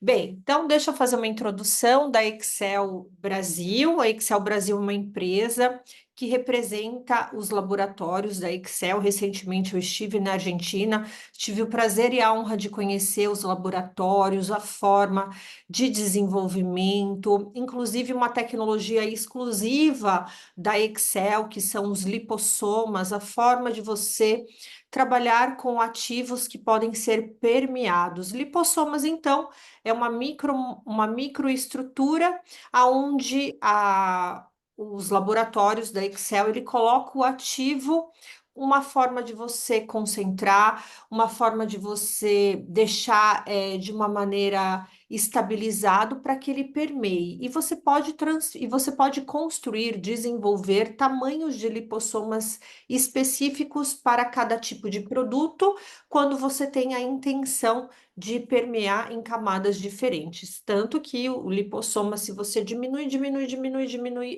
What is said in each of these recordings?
Bem, então deixa eu fazer uma introdução da Excel Brasil. A Excel Brasil é uma empresa que representa os laboratórios da Excel. Recentemente eu estive na Argentina, tive o prazer e a honra de conhecer os laboratórios, a forma de desenvolvimento, inclusive uma tecnologia exclusiva da Excel, que são os lipossomas, a forma de você trabalhar com ativos que podem ser permeados. Lipossomas, então, é uma microestrutura aonde os laboratórios da Excel ele coloca o ativo, uma forma de você concentrar, uma forma de você deixar de uma maneira estabilizado para que ele permeie. E você pode construir, desenvolver tamanhos de lipossomas específicos para cada tipo de produto, quando você tem a intenção de permear em camadas diferentes. Tanto que o lipossoma, se você diminui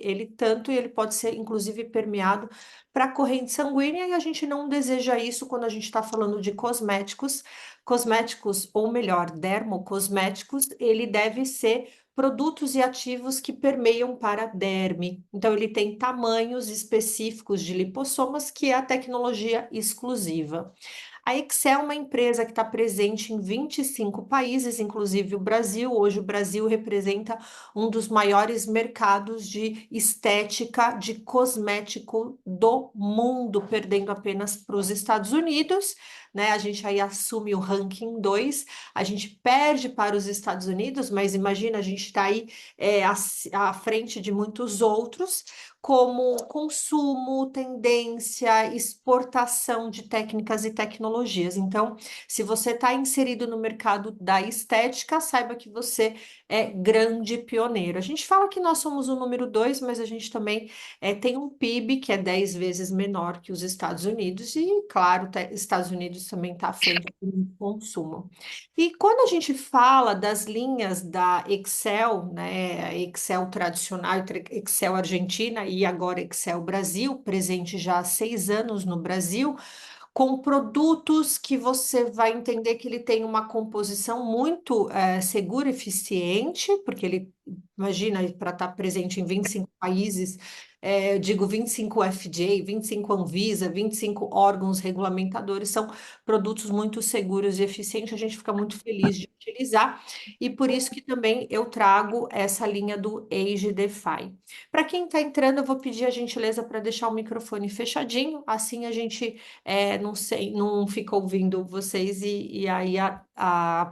ele tanto, e ele pode ser, inclusive, permeado para a corrente sanguínea, e a gente não deseja isso quando a gente está falando de cosméticos. Cosméticos, ou melhor, dermocosméticos, ele deve ser produtos e ativos que permeiam para a derme. Então, ele tem tamanhos específicos de lipossomas, que é a tecnologia exclusiva. A Excel é uma empresa que está presente em 25 países, inclusive o Brasil. Hoje, o Brasil representa um dos maiores mercados de estética, de cosmético do mundo, perdendo apenas para os Estados Unidos, né? A gente aí assume o ranking 2, a gente perde para os Estados Unidos, mas imagina, a gente está aí à frente de muitos outros, como consumo, tendência, exportação de técnicas e tecnologias. Então, se você está inserido no mercado da estética, saiba que você é grande pioneiro. A gente fala que nós somos o número 2, mas a gente também tem um PIB que é 10 vezes menor que os Estados Unidos, e, claro, Estados Unidos também está à frente do consumo. E quando a gente fala das linhas da Excel, né, a Excel tradicional, Excel Argentina e agora Excel Brasil, presente já há 6 anos no Brasil, com produtos que você vai entender que ele tem uma composição muito segura e eficiente, porque ele, imagina, para estar presente em 25 países, eu digo 25 FDA, 25 Anvisa, 25 órgãos regulamentadores, são produtos muito seguros e eficientes, a gente fica muito feliz de utilizar, e por isso que também eu trago essa linha do Age Defy. Para quem está entrando, eu vou pedir a gentileza para deixar o microfone fechadinho, assim a gente não sei, não fica ouvindo vocês e aí a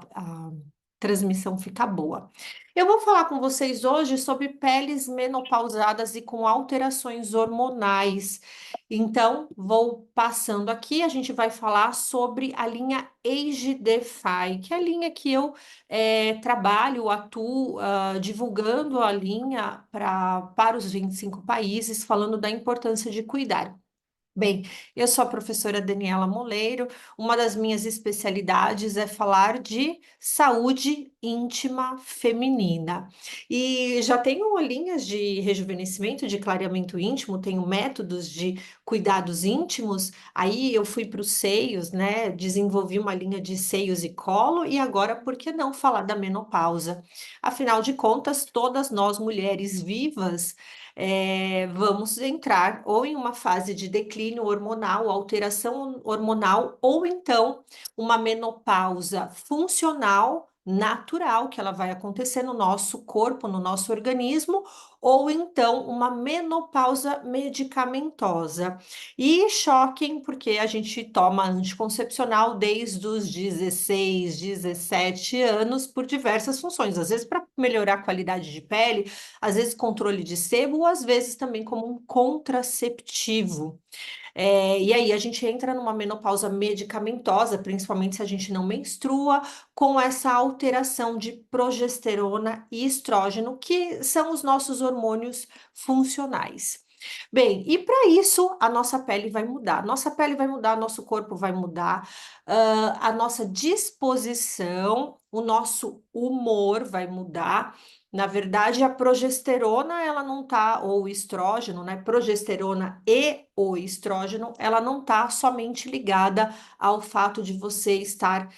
transmissão fica boa. Eu vou falar com vocês hoje sobre peles menopausadas e com alterações hormonais. Então, vou passando aqui, a gente vai falar sobre a linha Age Defy, que é a linha que eu trabalho, atuo, divulgando a linha para os 25 países, falando da importância de cuidar. Bem, eu sou a professora Daniela Moleiro. Uma das minhas especialidades é falar de saúde íntima feminina. E já tenho linhas de rejuvenescimento, de clareamento íntimo, tenho métodos de cuidados íntimos. Aí eu fui para os seios, né? Desenvolvi uma linha de seios e colo, e agora, por que não falar da menopausa? Afinal de contas, todas nós mulheres vivas vamos entrar ou em uma fase de declínio hormonal, alteração hormonal, ou então uma menopausa funcional, natural, que ela vai acontecer no nosso corpo, no nosso organismo, ou então uma menopausa medicamentosa. E choquem, porque a gente toma anticoncepcional desde os 16, 17 anos por diversas funções, às vezes para melhorar a qualidade de pele, às vezes controle de sebo, ou às vezes também como um contraceptivo. E aí a gente entra numa menopausa medicamentosa, principalmente se a gente não menstrua, com essa alteração de progesterona e estrógeno, que são os nossos hormônios funcionais. Bem, e para isso a nossa pele vai mudar. Nossa pele vai mudar, nosso corpo vai mudar. a nossa disposição, o nosso humor vai mudar. Na verdade, a progesterona, ela não tá, ou o estrógeno, né? Progesterona e o estrógeno, ela não tá somente ligada ao fato de você estar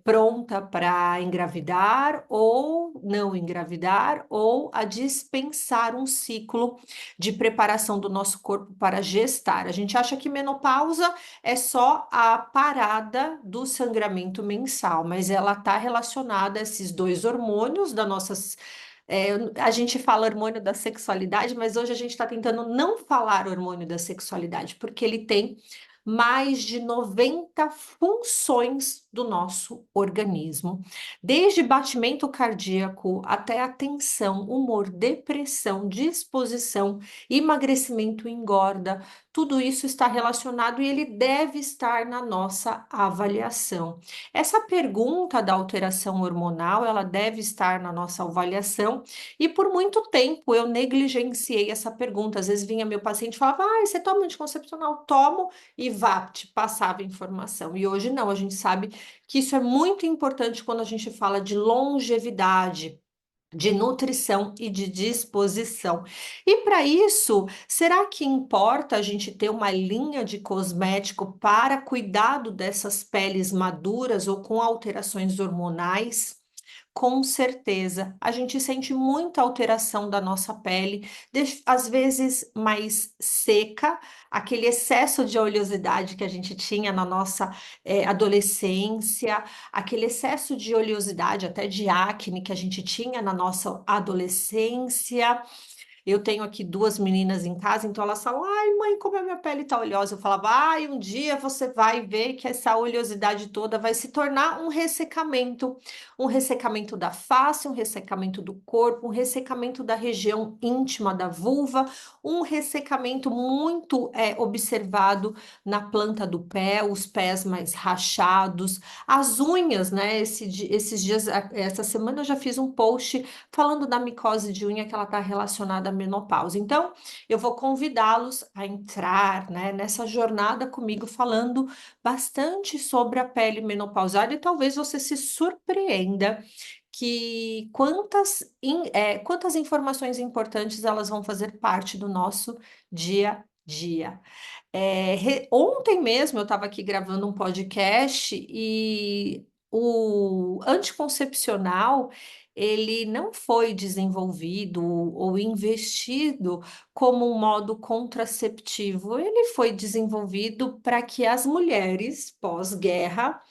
pronta para engravidar ou não engravidar, ou a dispensar um ciclo de preparação do nosso corpo para gestar. A gente acha que menopausa é só a parada do sangramento mensal, mas ela está relacionada a esses dois hormônios da nossa. A gente fala hormônio da sexualidade, mas hoje a gente está tentando não falar hormônio da sexualidade, porque ele tem mais de 90 funções do nosso organismo, desde batimento cardíaco até atenção, humor, depressão, disposição, emagrecimento, engorda. Tudo isso está relacionado e ele deve estar na nossa avaliação. Essa pergunta da alteração hormonal, ela deve estar na nossa avaliação e por muito tempo eu negligenciei essa pergunta. Às vezes vinha meu paciente e falava, você toma anticoncepcional? Tomo e vá, te passava informação. E hoje não, a gente sabe que isso é muito importante quando a gente fala de longevidade, de nutrição e de disposição. E para isso, será que importa a gente ter uma linha de cosmético para cuidado dessas peles maduras ou com alterações hormonais? Com certeza, a gente sente muita alteração da nossa pele, às vezes mais seca, aquele excesso de oleosidade que a gente tinha na nossa adolescência, aquele excesso de oleosidade, até de acne que a gente tinha na nossa adolescência. Eu tenho aqui duas meninas em casa, então elas falam: ai, mãe, como a minha pele tá oleosa. Eu falava: ai, um dia você vai ver que essa oleosidade toda vai se tornar um ressecamento da face, um ressecamento do corpo, um ressecamento da região íntima da vulva, um ressecamento muito observado na planta do pé, os pés mais rachados, as unhas, né? Esses dias, essa semana eu já fiz um post falando da micose de unha que ela está relacionada à menopausa. Então, eu vou convidá-los a entrar, né, nessa jornada comigo, falando bastante sobre a pele menopausada e talvez você se surpreenda que quantas informações importantes elas vão fazer parte do nosso dia a dia. Ontem mesmo eu estava aqui gravando um podcast e o anticoncepcional ele não foi desenvolvido ou investido como um modo contraceptivo. Ele foi desenvolvido para que as mulheres pós-guerra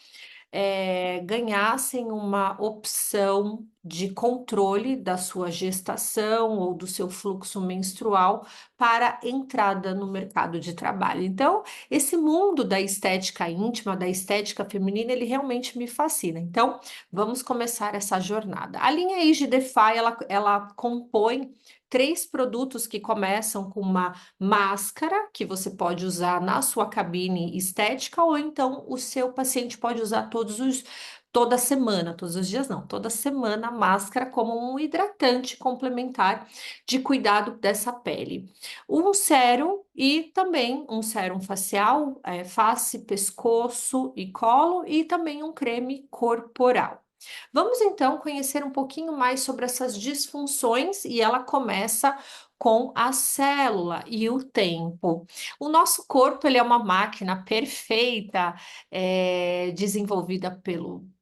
ganhassem uma opção de controle da sua gestação ou do seu fluxo menstrual para entrada no mercado de trabalho. Então, esse mundo da estética íntima, da estética feminina, ele realmente me fascina. Então, vamos começar essa jornada. A linha Age Defy, ela compõe três produtos que começam com uma máscara que você pode usar na sua cabine estética, ou então o seu paciente pode usar toda semana, todos os dias não, toda semana a máscara como um hidratante complementar de cuidado dessa pele. Um sérum e também um sérum facial, face, pescoço e colo, e também um creme corporal. Vamos então conhecer um pouquinho mais sobre essas disfunções e ela começa com a célula e o tempo. O nosso corpo ele é uma máquina perfeita, desenvolvida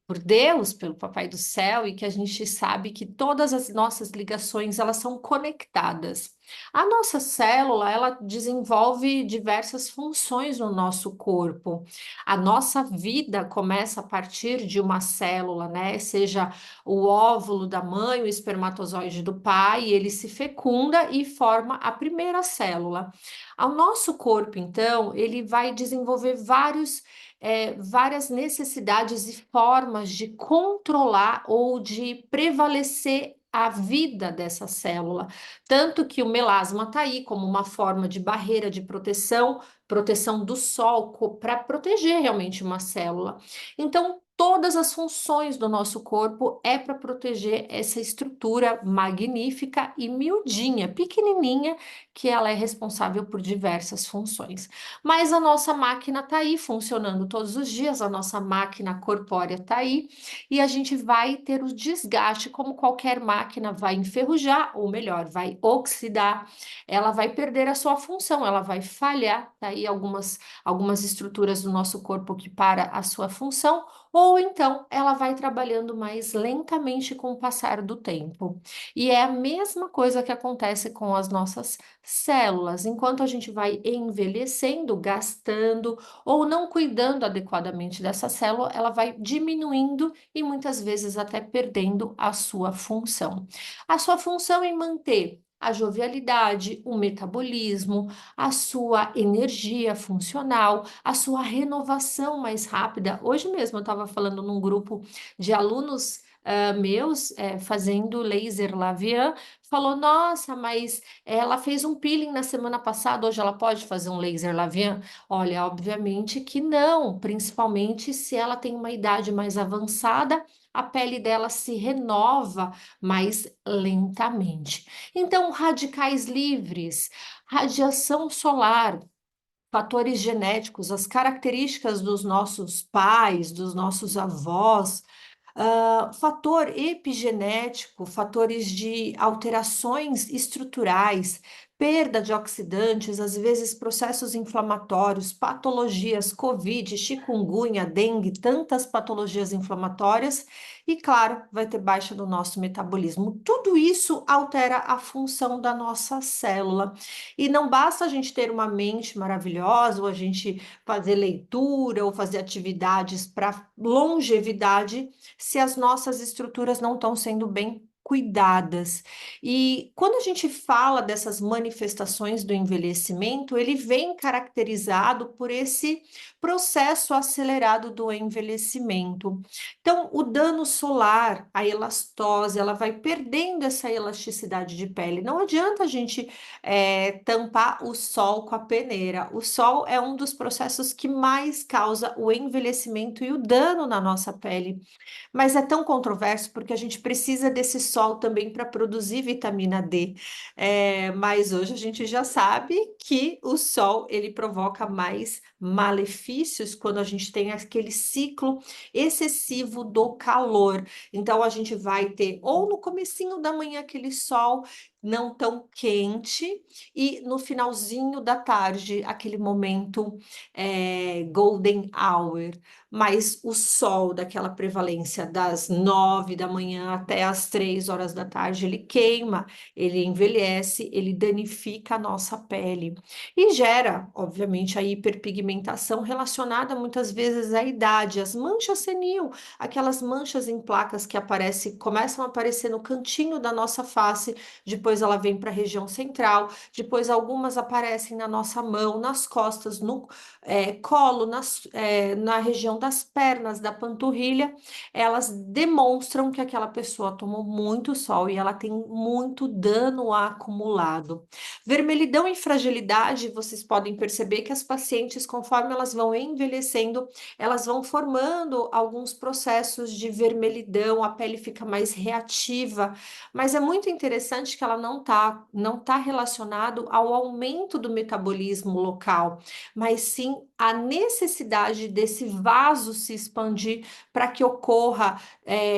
por Deus, pelo Papai do Céu, e que a gente sabe que todas as nossas ligações elas são conectadas. A nossa célula, ela desenvolve diversas funções no nosso corpo. A nossa vida começa a partir de uma célula, né? Seja o óvulo da mãe, o espermatozoide do pai, ele se fecunda e forma a primeira célula. O nosso corpo, então, ele vai desenvolver várias necessidades e formas de controlar ou de prevalecer a vida dessa célula. Tanto que o melasma está aí como uma forma de barreira de proteção, proteção do sol, para proteger realmente uma célula. Então, Todas as funções do nosso corpo é para proteger essa estrutura magnífica e miudinha, pequenininha, que ela é responsável por diversas funções. Mas a nossa máquina está aí funcionando todos os dias, a nossa máquina corpórea está aí e a gente vai ter o desgaste, como qualquer máquina vai enferrujar, ou melhor, vai oxidar, ela vai perder a sua função, ela vai falhar, tá aí algumas estruturas do nosso corpo que para a sua função, ou então ela vai trabalhando mais lentamente com o passar do tempo. E é a mesma coisa que acontece com as nossas células. Enquanto a gente vai envelhecendo, gastando ou não cuidando adequadamente dessa célula, ela vai diminuindo e muitas vezes até perdendo a sua função. A sua função em manter a jovialidade, o metabolismo, a sua energia funcional, a sua renovação mais rápida. Hoje mesmo eu estava falando num grupo de alunos meus fazendo laser labial, falou: Nossa, mas ela fez um peeling na semana passada, hoje ela pode fazer um laser labial? Olha, obviamente que não, principalmente se ela tem uma idade mais avançada. A pele dela se renova mais lentamente. Então, radicais livres, radiação solar, fatores genéticos, as características dos nossos pais, dos nossos avós, fator epigenético, fatores de alterações estruturais, perda de oxidantes, às vezes processos inflamatórios, patologias, Covid, chikungunya, dengue, tantas patologias inflamatórias, e claro, vai ter baixa do nosso metabolismo. Tudo isso altera a função da nossa célula. E não basta a gente ter uma mente maravilhosa, ou a gente fazer leitura, ou fazer atividades para longevidade se as nossas estruturas não estão sendo bem cuidadas. E quando a gente fala dessas manifestações do envelhecimento, ele vem caracterizado por esse processo acelerado do envelhecimento. Então, o dano solar, a elastose, ela vai perdendo essa elasticidade de pele. Não adianta a gente tampar o sol com a peneira. O sol é um dos processos que mais causa o envelhecimento e o dano na nossa pele. Mas é tão controverso porque a gente precisa desse sol também para produzir vitamina D. Mas hoje a gente já sabe que o sol ele provoca mais malefícios quando a gente tem aquele ciclo excessivo do calor. Então a gente vai ter ou no comecinho da manhã aquele sol não tão quente e no finalzinho da tarde aquele momento golden hour, mas o sol daquela prevalência das 9 da manhã até as 3 horas da tarde, ele queima, ele envelhece, ele danifica a nossa pele e gera, obviamente, a hiperpigmentação relacionada muitas vezes à idade, as manchas senil, aquelas manchas em placas que aparecem, começam a aparecer no cantinho da nossa face, depois ela vem para a região central, depois algumas aparecem na nossa mão, nas costas, no colo, na região das pernas, da panturrilha, elas demonstram que aquela pessoa tomou muito sol e ela tem muito dano acumulado. Vermelhidão e fragilidade, vocês podem perceber que as pacientes, conforme elas vão envelhecendo, elas vão formando alguns processos de vermelhidão, a pele fica mais reativa, mas é muito interessante que ela não tá relacionado ao aumento do metabolismo local, mas sim a necessidade desse vaso se expandir para que ocorra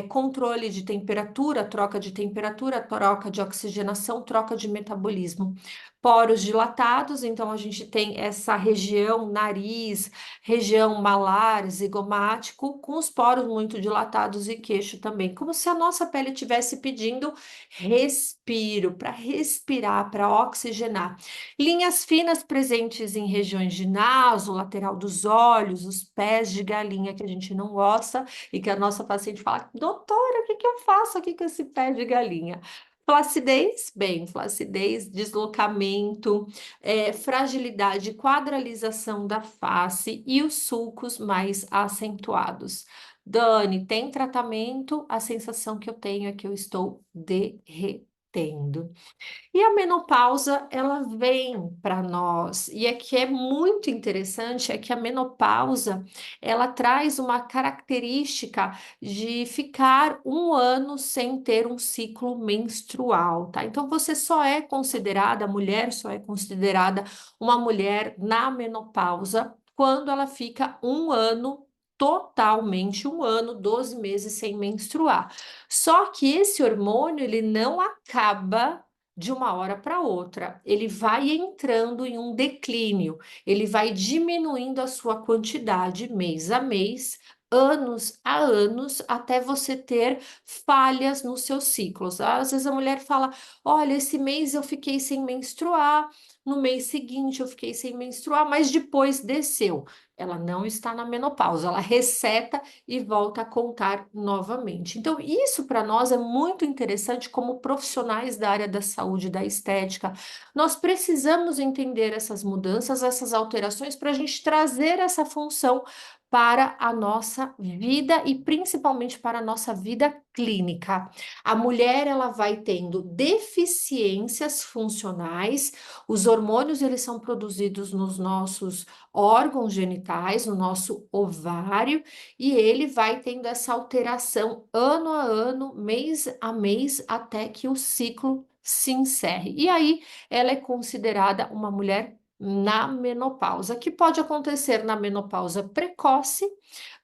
controle de temperatura, troca de oxigenação, troca de metabolismo. Poros dilatados, então a gente tem essa região nariz, região malar, zigomático, com os poros muito dilatados e queixo também, como se a nossa pele estivesse pedindo respiro, para respirar, para oxigenar. Linhas finas presentes em regiões de naso, lateral dos olhos, os pés de galinha que a gente não gosta e que a nossa paciente fala: Doutora, o que que eu faço aqui com esse pé de galinha? Flacidez, bem, flacidez, deslocamento, fragilidade, quadralização da face e os sulcos mais acentuados. Dani, tem tratamento? A sensação que eu tenho é que eu estou derretendo. tendo. E a menopausa, ela vem para nós, e é que é muito interessante, é que a menopausa, ela traz uma característica de ficar um ano sem ter um ciclo menstrual, tá? Então, você só é considerada, a mulher só é considerada uma mulher na menopausa quando ela fica um ano totalmente, um ano, 12 meses sem menstruar. Só que esse hormônio, ele não acaba de uma hora para outra. Ele vai entrando em um declínio, ele vai diminuindo a sua quantidade mês a mês, anos a anos, até você ter falhas nos seus ciclos. Às vezes a mulher fala: Olha, esse mês eu fiquei sem menstruar, no mês seguinte eu fiquei sem menstruar, mas depois desceu. Ela não está na menopausa, ela reseta e volta a contar novamente. Então, isso para nós é muito interessante como profissionais da área da saúde e da estética. Nós precisamos entender essas mudanças, essas alterações, para a gente trazer essa função para a nossa vida e principalmente para a nossa vida clínica. A mulher ela vai tendo deficiências funcionais, os hormônios eles são produzidos nos nossos órgãos genitais, no nosso ovário, e ele vai tendo essa alteração ano a ano, mês a mês, até que o ciclo se encerre. E aí ela é considerada uma mulher na menopausa, que pode acontecer na menopausa precoce,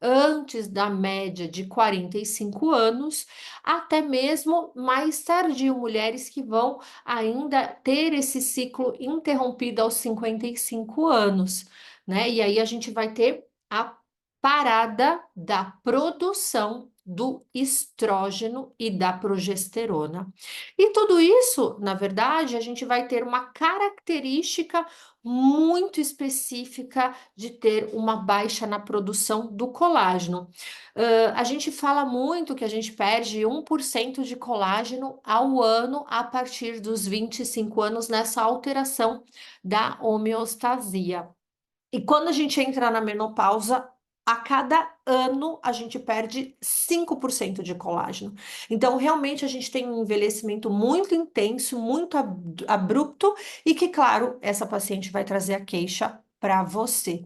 antes da média de 45 anos, até mesmo mais tardio, mulheres que vão ainda ter esse ciclo interrompido aos 55 anos, né? E aí a gente vai ter a parada da produção do estrógeno e da progesterona. E tudo isso, na verdade, a gente vai ter uma característica muito específica de ter uma baixa na produção do colágeno. A gente fala muito que a gente perde 1% de colágeno ao ano a partir dos 25 anos nessa alteração da homeostasia. E quando a gente entra na menopausa, a cada ano a gente perde 5% de colágeno. Então, realmente, a gente tem um envelhecimento muito intenso, muito abrupto, e que, claro, essa paciente vai trazer a queixa para você.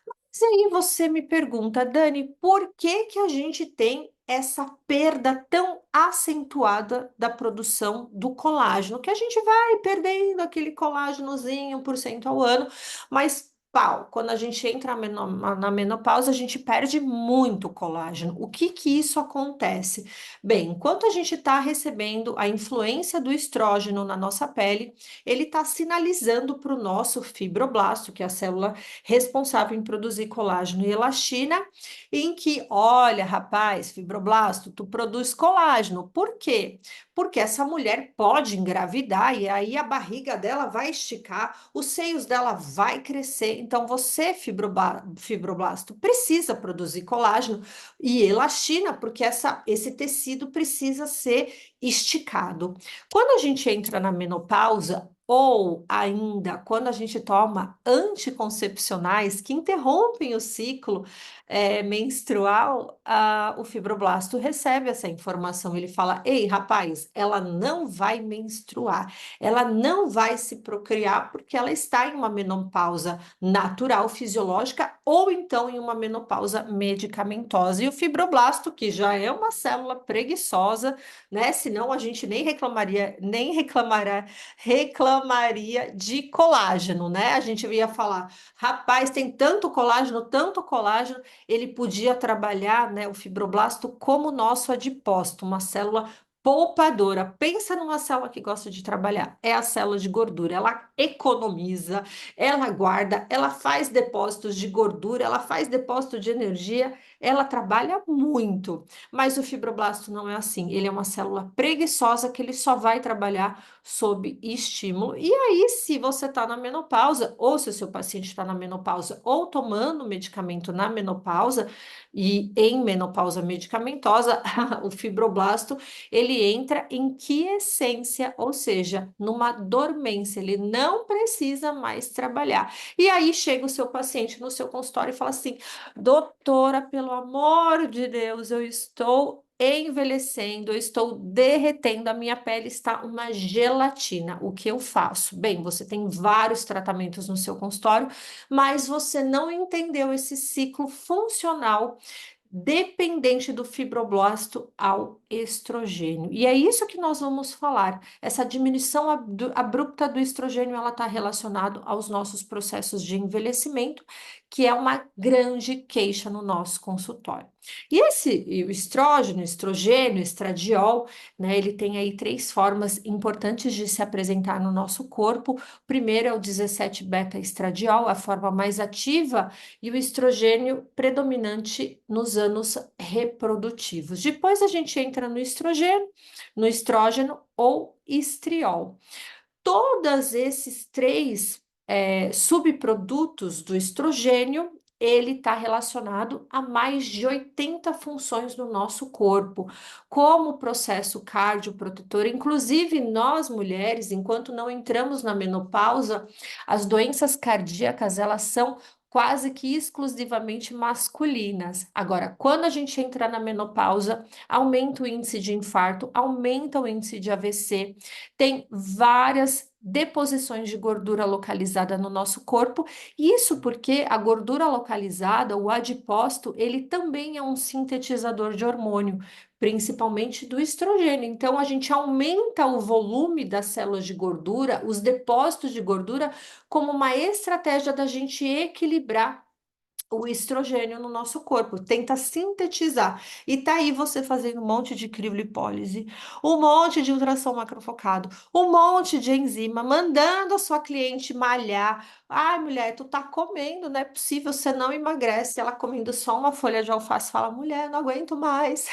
Mas aí você me pergunta, Dani, por que que a gente tem essa perda tão acentuada da produção do colágeno? Que a gente vai perdendo aquele colágenozinho 1% ao ano, mas pau, quando a gente entra na menopausa, a gente perde muito colágeno. O que que isso acontece? Bem, enquanto a gente está recebendo a influência do estrógeno na nossa pele, ele está sinalizando para o nosso fibroblasto, que é a célula responsável em produzir colágeno e elastina, em que, olha, rapaz, fibroblasto, tu produz colágeno. Por quê? Porque essa mulher pode engravidar e aí a barriga dela vai esticar, os seios dela vai crescer. Então, você, fibroblasto, precisa produzir colágeno e elastina, porque esse tecido precisa ser esticado. Quando a gente entra na menopausa, ou ainda quando a gente toma anticoncepcionais que interrompem o ciclo menstrual, o fibroblasto recebe essa informação. Ele fala: Ei, rapaz, ela não vai menstruar, ela não vai se procriar porque ela está em uma menopausa natural, fisiológica, ou então em uma menopausa medicamentosa. E o fibroblasto, que já é uma célula preguiçosa, né? Senão a gente nem reclamaria de colágeno, né? A gente ia falar, rapaz, tem tanto colágeno, ele podia trabalhar, né, o fibroblasto como o nosso adipócito, uma célula poupadora. Pensa numa célula que gosta de trabalhar, é a célula de gordura. Ela economiza, ela guarda, ela faz depósitos de gordura, ela faz depósito de energia, ela trabalha muito. Mas o fibroblasto não é assim, ele é uma célula preguiçosa que ele só vai trabalhar sob estímulo. E aí, se você está na menopausa, ou se o seu paciente está na menopausa, ou tomando medicamento na menopausa, e em menopausa medicamentosa, o fibroblasto, ele entra em quiescência, ou seja, numa dormência, ele não precisa mais trabalhar. E aí chega o seu paciente no seu consultório e fala assim: Doutora, pelo amor de Deus, eu estou envelhecendo, eu estou derretendo, a minha pele está uma gelatina. O que eu faço? Bem, você tem vários tratamentos no seu consultório, mas você não entendeu esse ciclo funcional dependente do fibroblasto ao estrogênio. E é isso que nós vamos falar. Essa diminuição abrupta do estrogênio, ela está relacionada aos nossos processos de envelhecimento, que é uma grande queixa no nosso consultório. E o estrógeno, estrogênio, estradiol, né, ele tem aí três formas importantes de se apresentar no nosso corpo. O primeiro é o 17-beta-estradiol, a forma mais ativa, e o estrogênio predominante nos anos reprodutivos. Depois a gente entra no estrogênio, no estrógeno ou estriol. Todos esses três subprodutos do estrogênio, ele está relacionado a mais de 80 funções no nosso corpo, como o processo cardioprotetor. Inclusive, nós mulheres, enquanto não entramos na menopausa, as doenças cardíacas, elas são quase que exclusivamente masculinas. Agora, quando a gente entra na menopausa, aumenta o índice de infarto, aumenta o índice de AVC, tem várias deposições de gordura localizada no nosso corpo, isso porque a gordura localizada, o adipócito, ele também é um sintetizador de hormônio, principalmente do estrogênio. Então, a gente aumenta o volume das células de gordura, os depósitos de gordura, como uma estratégia da gente equilibrar o estrogênio no nosso corpo, tenta sintetizar. E tá aí você fazendo um monte de criolipólise, um monte de ultrassom macrofocado, um monte de enzima, mandando a sua cliente malhar. Ai, mulher, tu tá comendo, não é possível, você não emagrece. Ela comendo só uma folha de alface, fala, mulher, não aguento mais.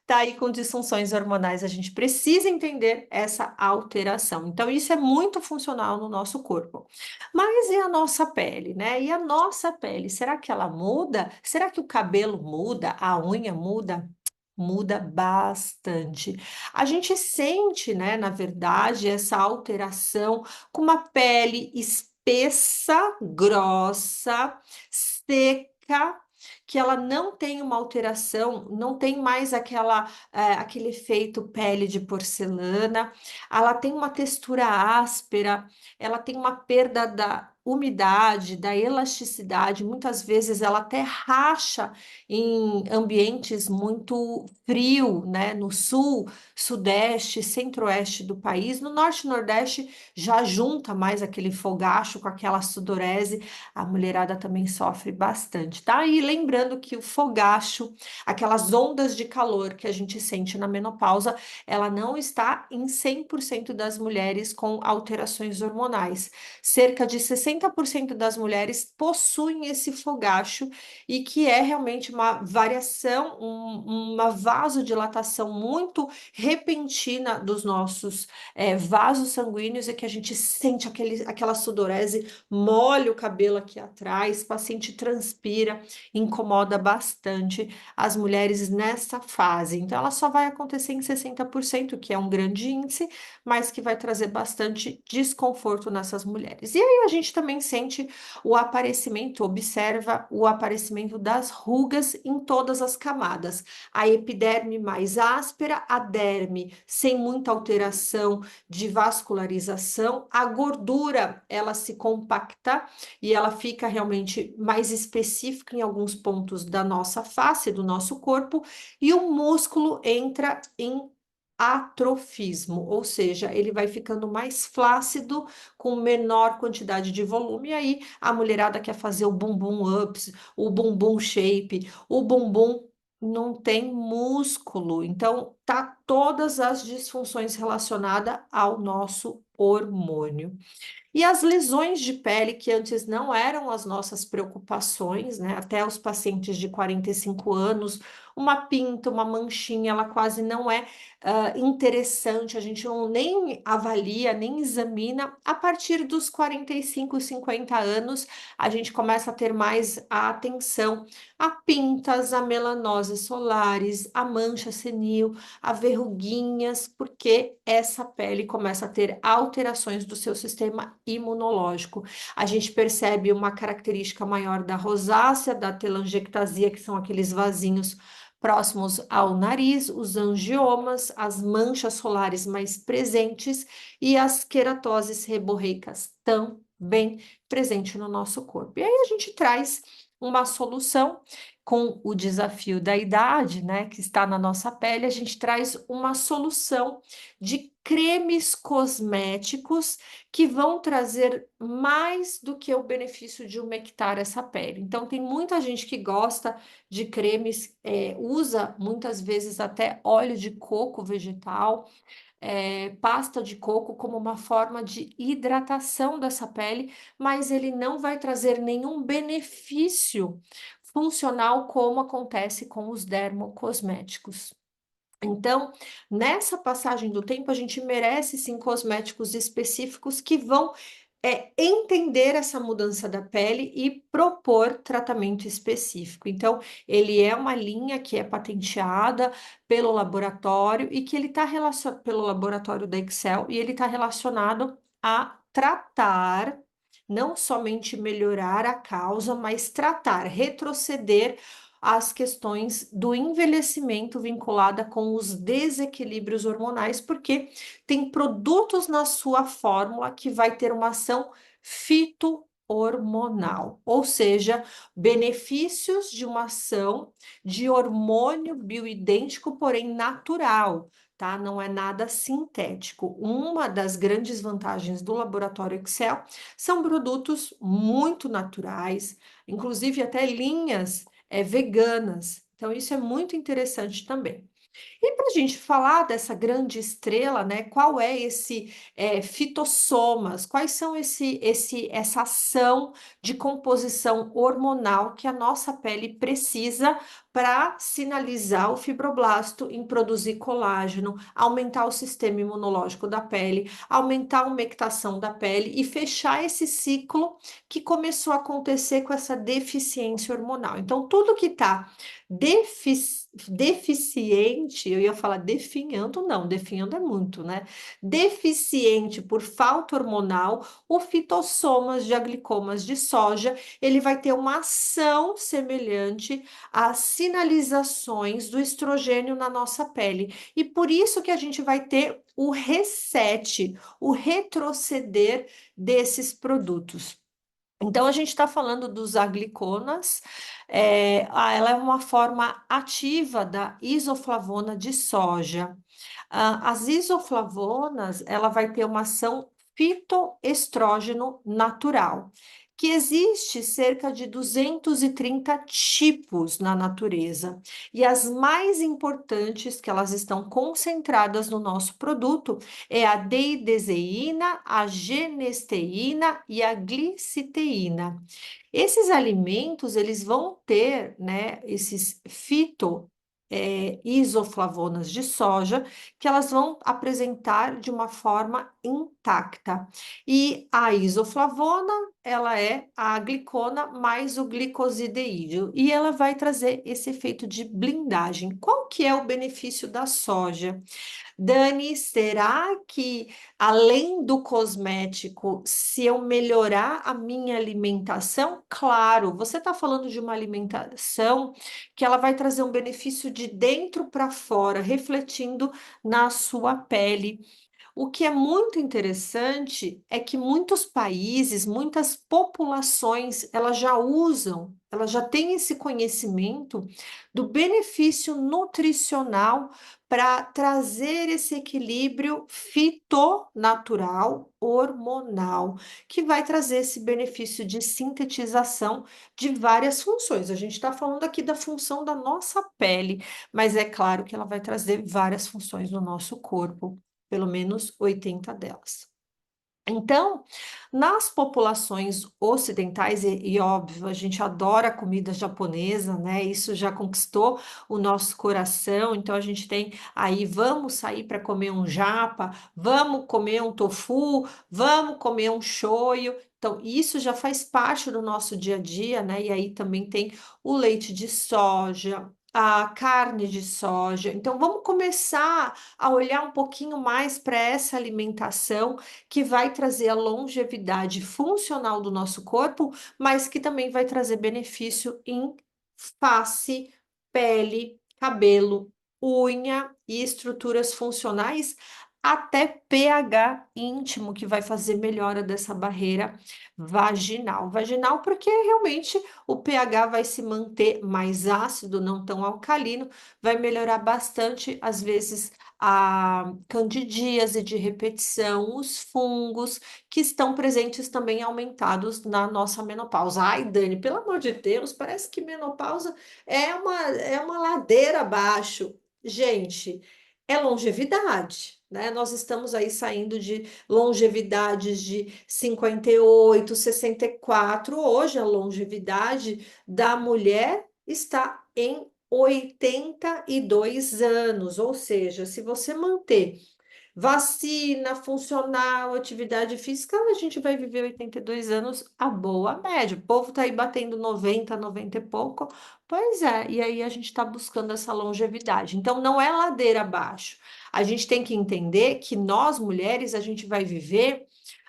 Tá aí com disfunções hormonais, a gente precisa entender essa alteração. Então, isso é muito funcional no nosso corpo. Mas e a nossa pele, né? E a nossa pele, será que ela muda? Será que o cabelo muda? A unha muda? Muda bastante. A gente sente, né, na verdade, essa alteração com uma pele espessa, grossa, seca, que ela não tem uma alteração, não tem mais aquele efeito pele de porcelana, ela tem uma textura áspera, ela tem uma perda da umidade, da elasticidade, muitas vezes ela até racha em ambientes muito frio, né? No sul, sudeste, centro-oeste do país, no norte e nordeste já junta mais aquele fogacho com aquela sudorese, a mulherada também sofre bastante, tá? E lembrando que o fogacho, aquelas ondas de calor que a gente sente na menopausa, ela não está em 100% das mulheres com alterações hormonais. Cerca de 60% das mulheres possuem esse fogacho e que é realmente uma variação, uma vasodilatação muito repentina dos nossos vasos sanguíneos e que a gente sente aquela sudorese, molha o cabelo aqui atrás, o paciente transpira, incomoda bastante as mulheres nessa fase. Então, ela só vai acontecer em 60%, que é um grande índice, mas que vai trazer bastante desconforto nessas mulheres. E aí a gente também sente o aparecimento, observa o aparecimento das rugas em todas as camadas. A epiderme mais áspera, a derme sem muita alteração de vascularização, a gordura ela se compacta e ela fica realmente mais específica em alguns pontos da nossa face, do nosso corpo, e o músculo entra em atrofismo, ou seja, ele vai ficando mais flácido, com menor quantidade de volume, e aí a mulherada quer fazer o bumbum ups, o bumbum shape, o bumbum não tem músculo, então tá todas as disfunções relacionadas ao nosso hormônio. E as lesões de pele, que antes não eram as nossas preocupações, né? Até os pacientes de 45 anos, uma pinta, uma manchinha, ela quase não é interessante, a gente não, nem avalia, nem examina. A partir dos 45, 50 anos, a gente começa a ter mais a atenção a pintas, a melanose solares, a mancha senil, a verruguinhas, porque essa pele começa a ter alterações do seu sistema imunológico. A gente percebe uma característica maior da rosácea, da telangiectasia, que são aqueles vasinhos próximos ao nariz, os angiomas, as manchas solares mais presentes e as queratoses seborreicas também presentes no nosso corpo. E aí a gente traz uma solução com o desafio da idade, né, que está na nossa pele, a gente traz uma solução de cremes cosméticos que vão trazer mais do que o benefício de umectar essa pele. Então, tem muita gente que gosta de cremes, usa muitas vezes até óleo de coco vegetal, pasta de coco como uma forma de hidratação dessa pele, mas ele não vai trazer nenhum benefício funcional como acontece com os dermocosméticos. Então, nessa passagem do tempo, a gente merece sim cosméticos específicos que vão entender essa mudança da pele e propor tratamento específico. Então, ele é uma linha que é patenteada pelo laboratório e que ele está relacionado pelo laboratório da Excel e ele está relacionado a tratar, não somente melhorar a causa, mas tratar, retroceder as questões do envelhecimento vinculada com os desequilíbrios hormonais, porque tem produtos na sua fórmula que vai ter uma ação fito-hormonal, ou seja, benefícios de uma ação de hormônio bioidêntico, porém natural. Tá? Não é nada sintético. Uma das grandes vantagens do laboratório Excel são produtos muito naturais, inclusive até linhas veganas. Então, isso é muito interessante também. E para a gente falar dessa grande estrela, né? Qual é esse fitossomas? Quais são essa ação de composição hormonal que a nossa pele precisa para sinalizar o fibroblasto em produzir colágeno, aumentar o sistema imunológico da pele, aumentar a umectação da pele e fechar esse ciclo que começou a acontecer com essa deficiência hormonal. Então, tudo que está deficiente, eu ia falar definhando, não, definhando é muito, né? Deficiente por falta hormonal, o fitossomas de aglicomas de soja, ele vai ter uma ação semelhante às sinalizações do estrogênio na nossa pele. E por isso que a gente vai ter o reset, o retroceder desses produtos. Então, a gente está falando dos agliconas, ela é uma forma ativa da isoflavona de soja. As isoflavonas, ela vai ter uma ação fitoestrógeno natural, que existe cerca de 230 tipos na natureza. E as mais importantes, que elas estão concentradas no nosso produto, é a deideseína, a genesteína e a gliciteína. Esses alimentos, eles vão ter, né, esses isoflavonas de soja, que elas vão apresentar de uma forma intacta. E a isoflavona, ela é a glicona mais o glicosideídeo, e ela vai trazer esse efeito de blindagem. Qual que é o benefício da soja? Dani, será que além do cosmético, se eu melhorar a minha alimentação, claro, você está falando de uma alimentação que ela vai trazer um benefício de dentro para fora, refletindo na sua pele. O que é muito interessante é que muitos países, muitas populações, elas já usam, elas já têm esse conhecimento do benefício nutricional para trazer esse equilíbrio fitonatural, hormonal, que vai trazer esse benefício de sintetização de várias funções. A gente está falando aqui da função da nossa pele, mas é claro que ela vai trazer várias funções no nosso corpo, pelo menos 80 delas. Então, nas populações ocidentais, e óbvio, a gente adora comida japonesa, né? Isso já conquistou o nosso coração. Então, a gente tem aí, vamos sair para comer um japa, vamos comer um tofu, vamos comer um shoyu. Então, isso já faz parte do nosso dia a dia, né? E aí também tem o leite de soja, a carne de soja. Então, vamos começar a olhar um pouquinho mais para essa alimentação que vai trazer a longevidade funcional do nosso corpo, mas que também vai trazer benefício em face, pele cabelo, unha e estruturas funcionais, até pH íntimo, que vai fazer melhora dessa barreira vaginal. Vaginal, porque realmente o pH vai se manter mais ácido, não tão alcalino, vai melhorar bastante, às vezes, a candidíase de repetição, os fungos que estão presentes também aumentados na nossa menopausa. Ai, Dani, pelo amor de Deus, parece que menopausa é uma ladeira abaixo. Gente, é longevidade, né? Nós estamos aí saindo de longevidades de 58, 64. Hoje a longevidade da mulher está em 82 anos, ou seja, se você manter vacina, funcional, atividade física, a gente vai viver 82 anos a boa média. O povo tá aí batendo 90, 90 e pouco. Pois é, e aí a gente está buscando essa longevidade. Então não é ladeira abaixo. A gente tem que entender que nós mulheres a gente vai viver.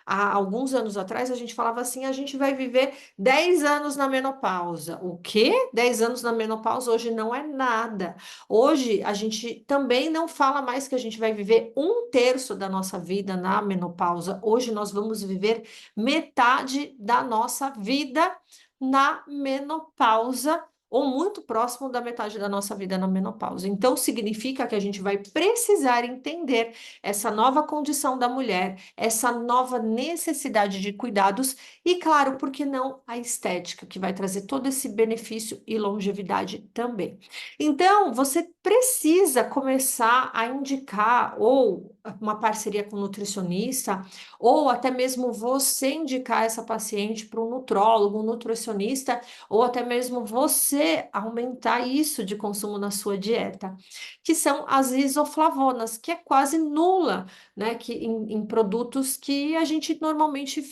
Há alguns anos atrás a gente falava assim, a gente vai viver 10 anos na menopausa. O quê? 10 anos na menopausa hoje não é nada. Hoje, a gente também não fala mais que a gente vai viver um terço da nossa vida na menopausa. Hoje, nós vamos viver metade da nossa vida na menopausa, ou muito próximo da metade da nossa vida na menopausa. Então, significa que a gente vai precisar entender essa nova condição da mulher, essa nova necessidade de cuidados e, claro, por que não a estética, que vai trazer todo esse benefício e longevidade também. Então, você precisa começar a indicar ou uma parceria com um nutricionista, ou até mesmo você indicar essa paciente para um nutrólogo, um nutricionista, ou até mesmo você aumentar isso de consumo na sua dieta, que são as isoflavonas, que é quase nula, né, que em produtos que a gente normalmente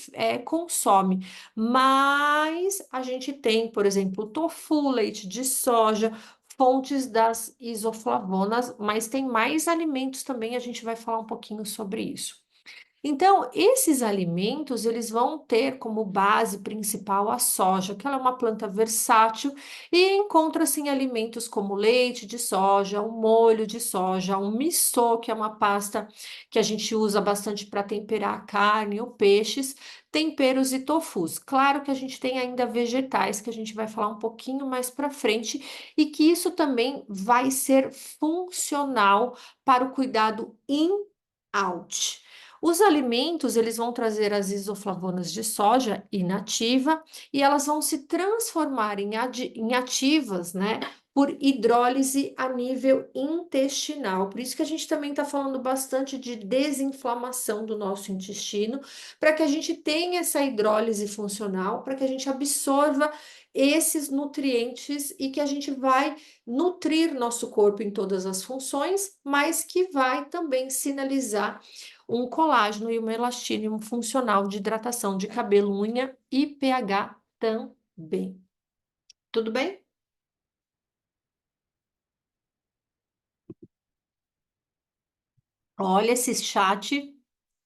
consome. Mas a gente tem, por exemplo, o tofu, leite de soja, fontes das isoflavonas, mas tem mais alimentos também, a gente vai falar um pouquinho sobre isso. Então, esses alimentos, eles vão ter como base principal a soja, que ela é uma planta versátil e encontra-se em alimentos como leite de soja, o molho de soja, o miso, que é uma pasta que a gente usa bastante para temperar a carne ou peixes, temperos e tofus. Claro que a gente tem ainda vegetais, que a gente vai falar um pouquinho mais para frente, e que isso também vai ser funcional para o cuidado in-out. Os alimentos, eles vão trazer as isoflavonas de soja inativa e elas vão se transformar em ativas, né? Por hidrólise a nível intestinal. Por isso que a gente também está falando bastante de desinflamação do nosso intestino, para que a gente tenha essa hidrólise funcional, para que a gente absorva esses nutrientes e que a gente vai nutrir nosso corpo em todas as funções, mas que vai também sinalizar um colágeno e uma elastina um funcional de hidratação de cabelo, unha e pH também. Tudo bem? Olha, esse chat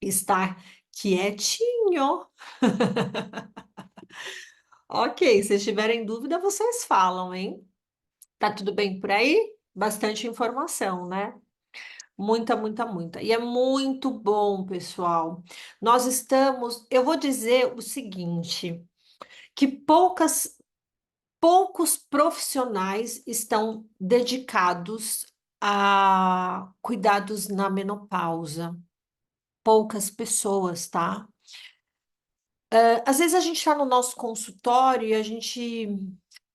está quietinho. Ok, se tiverem dúvida, vocês falam, hein? Tá tudo bem por aí? Bastante informação, né? Muita, muita, muita. E é muito bom, pessoal. Nós estamos, eu vou dizer o seguinte, que poucos profissionais estão dedicados a cuidados na menopausa. Poucas pessoas, tá? Às vezes a gente está no nosso consultório e a gente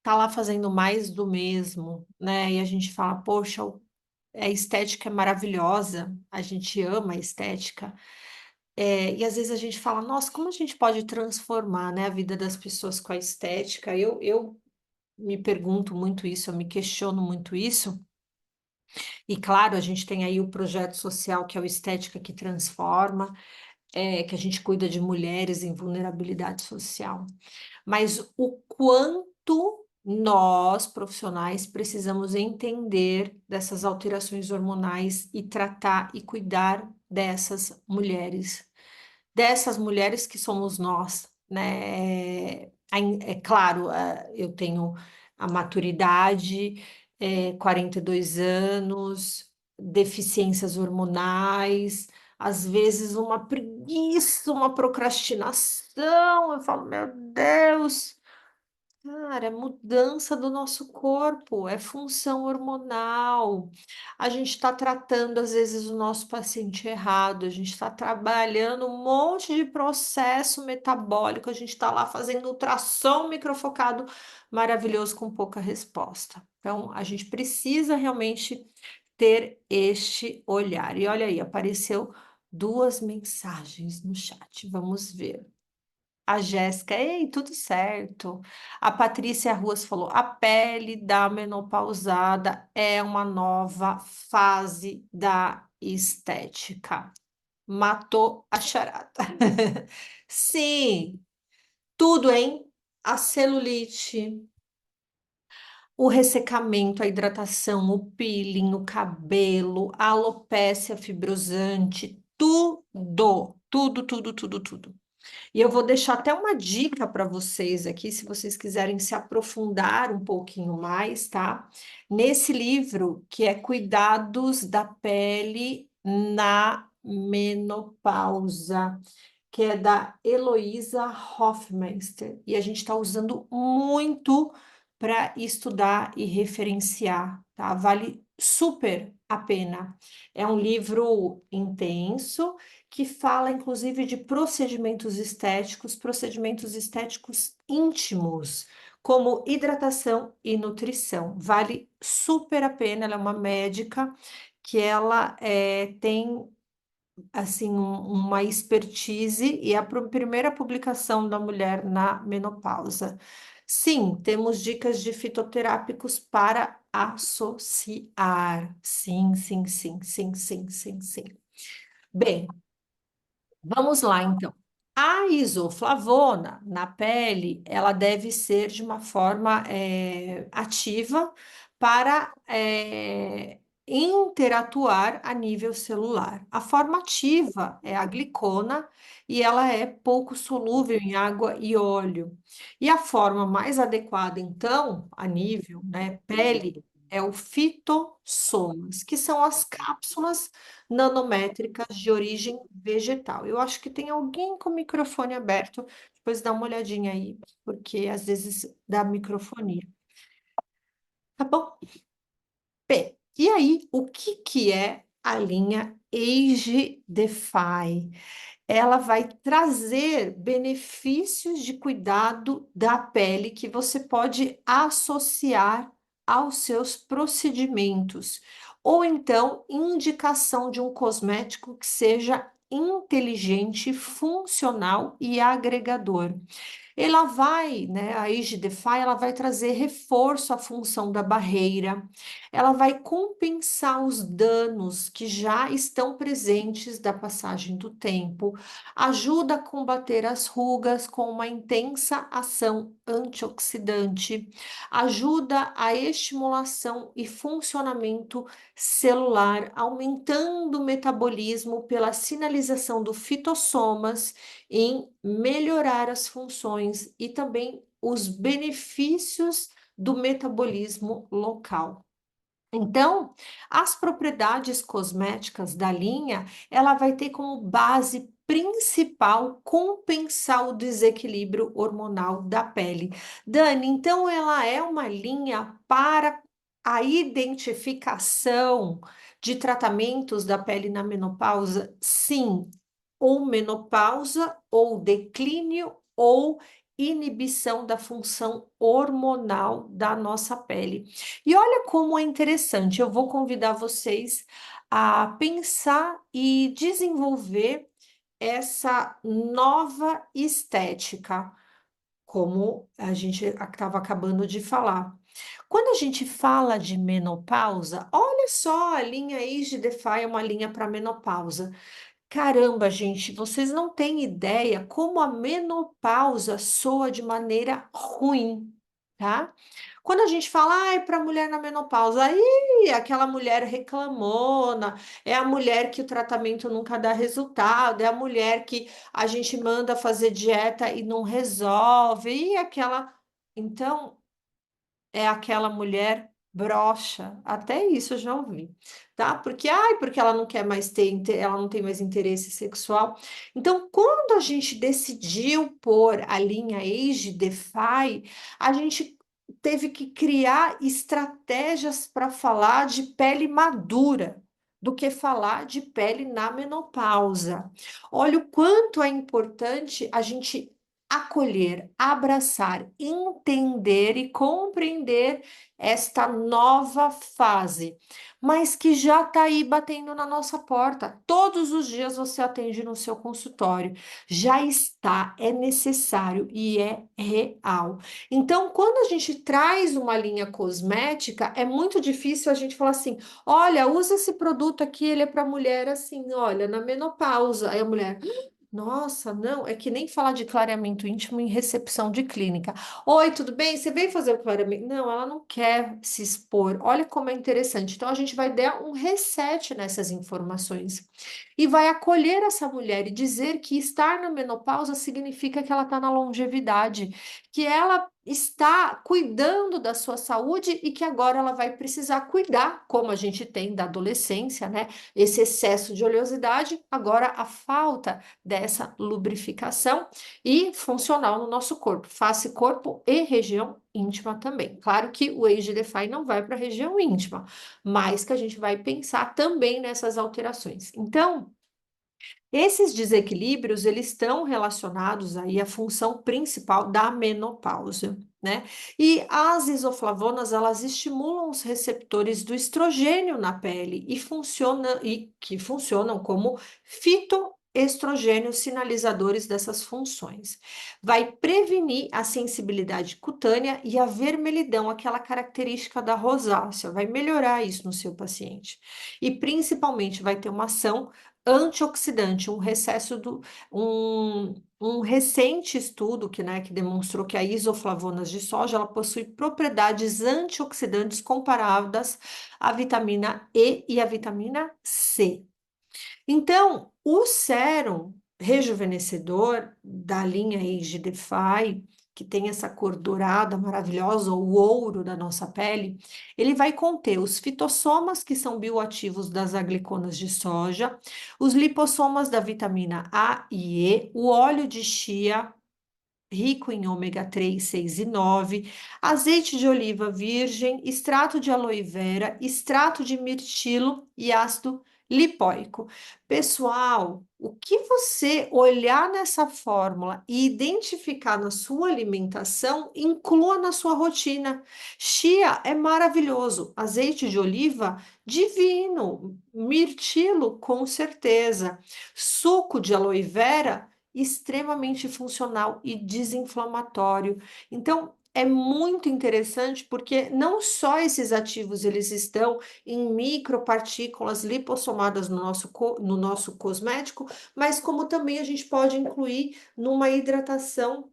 tá lá fazendo mais do mesmo, né? E a gente fala, poxa, a estética é maravilhosa, a gente ama a estética. E às vezes a gente fala, nossa, como a gente pode transformar, né, a vida das pessoas com a estética? Eu me pergunto muito isso, eu me questiono muito isso. E claro, a gente tem aí o projeto social que é o Estética que Transforma, que a gente cuida de mulheres em vulnerabilidade social. Mas o quanto nós, profissionais, precisamos entender dessas alterações hormonais e tratar e cuidar dessas mulheres que somos nós, né? É claro, eu tenho a maturidade, 42 anos, deficiências hormonais, às vezes uma preguiça, uma procrastinação. Eu falo, meu Deus. Cara, é mudança do nosso corpo, é função hormonal. A gente está tratando, às vezes, o nosso paciente errado, a gente está trabalhando um monte de processo metabólico, a gente está lá fazendo ultrassom microfocado maravilhoso com pouca resposta. Então, a gente precisa realmente ter este olhar. E olha aí, apareceu duas mensagens no chat, vamos ver. A Jéssica, ei, tudo certo. A Patrícia Ruas falou: a pele da menopausada é uma nova fase da estética. Matou a charada. Sim, tudo, hein? A celulite, o ressecamento, a hidratação, o peeling, o cabelo, a alopécia fibrosante, tudo. E eu vou deixar até uma dica para vocês aqui, se vocês quiserem se aprofundar um pouquinho mais, tá? Nesse livro, que é Cuidados da Pele na Menopausa, que é da Heloísa Hoffmeister. E a gente está usando muito para estudar e referenciar, tá? Vale super a pena. É um livro intenso que fala, inclusive, de procedimentos estéticos íntimos, como hidratação e nutrição. Vale super a pena. Ela é uma médica que ela tem assim uma expertise e é a primeira publicação da mulher na menopausa. Sim, temos dicas de fitoterápicos para associar. Sim. Bem, vamos lá, então. A isoflavona na pele, ela deve ser de uma forma ativa para interatuar a nível celular. A forma ativa é a glicona e ela é pouco solúvel em água e óleo. E a forma mais adequada, então, a nível, né, pele, é o fitossomas, que são as cápsulas nanométricas de origem vegetal. Eu acho que tem alguém com o microfone aberto, depois dá uma olhadinha aí, porque às vezes dá microfonia. Tá bom? Bem, e aí, o que que é a linha Age Defy? Ela vai trazer benefícios de cuidado da pele que você pode associar aos seus procedimentos, ou então indicação de um cosmético que seja inteligente, funcional e agregador. Ela vai, né, a Agidefy, ela vai trazer reforço à função da barreira, ela vai compensar os danos que já estão presentes da passagem do tempo, ajuda a combater as rugas com uma intensa ação antioxidante, ajuda a estimulação e funcionamento celular, aumentando o metabolismo pela sinalização do fitossomas em melhorar as funções e também os benefícios do metabolismo local. Então, as propriedades cosméticas da linha, ela vai ter como base principal compensar o desequilíbrio hormonal da pele. Dani, então ela é uma linha para a identificação de tratamentos da pele na menopausa? Sim, ou menopausa, ou declínio, ou inibição da função hormonal da nossa pele. E olha como é interessante, eu vou convidar vocês a pensar e desenvolver essa nova estética, como a gente estava acabando de falar. Quando a gente fala de menopausa, olha só, a linha Age Defy é uma linha para menopausa. Caramba, gente, vocês não têm ideia como a menopausa soa de maneira ruim, tá? Quando a gente fala, ai, para mulher na menopausa, aí aquela mulher reclamona, é a mulher que o tratamento nunca dá resultado, é a mulher que a gente manda fazer dieta e não resolve, e aquela. Então, é aquela mulher brocha, até isso eu já ouvi, tá? Porque, ai, porque ela não quer mais ter, ela não tem mais interesse sexual. Então, quando a gente decidiu pôr a linha Age Defy, a gente teve que criar estratégias para falar de pele madura, do que falar de pele na menopausa. Olha o quanto é importante a gente acolher, abraçar, entender e compreender esta nova fase, mas que já está aí batendo na nossa porta. Todos os dias você atende no seu consultório. Já está, é necessário e é real. Então, quando a gente traz uma linha cosmética, é muito difícil a gente falar assim: olha, usa esse produto aqui, ele é para mulher assim, olha, na menopausa. Aí a mulher. Nossa, não, é que nem falar de clareamento íntimo em recepção de clínica. Oi, tudo bem? Você veio fazer o clareamento? Não, ela não quer se expor. Olha como é interessante. Então, a gente vai dar um reset nessas informações e vai acolher essa mulher e dizer que estar na menopausa significa que ela está na longevidade, que ela está cuidando da sua saúde e que agora ela vai precisar cuidar, como a gente tem da adolescência, né? Esse excesso de oleosidade, agora a falta dessa lubrificação e funcional no nosso corpo, face, corpo e região íntima também. Claro que o Age Defy não vai para a região íntima, mas que a gente vai pensar também nessas alterações. Então, esses desequilíbrios, eles estão relacionados aí à função principal da menopausa, né? E as isoflavonas, elas estimulam os receptores do estrogênio na pele e que funcionam como fitoestrogênios sinalizadores dessas funções. Vai prevenir a sensibilidade cutânea e a vermelhidão, aquela característica da rosácea, vai melhorar isso no seu paciente. E principalmente vai ter uma ação antioxidante, um recente estudo que demonstrou que a isoflavonas de soja ela possui propriedades antioxidantes comparadas à vitamina E a vitamina C. Então, o sérum rejuvenescedor da linha Age Defy, que tem essa cor dourada maravilhosa, o ouro da nossa pele, ele vai conter os fitossomas, que são bioativos das agliconas de soja, os lipossomas da vitamina A e E, o óleo de chia, rico em ômega 3, 6 e 9, azeite de oliva virgem, extrato de aloe vera, extrato de mirtilo e ácido lipóico. Pessoal, o que você olhar nessa fórmula e identificar na sua alimentação, inclua na sua rotina. Chia é maravilhoso, azeite de oliva, divino, mirtilo, com certeza. Suco de aloe vera, extremamente funcional e desinflamatório. Então, é muito interessante porque não só esses ativos eles estão em micropartículas lipossomadas no nosso cosmético, mas como também a gente pode incluir numa hidratação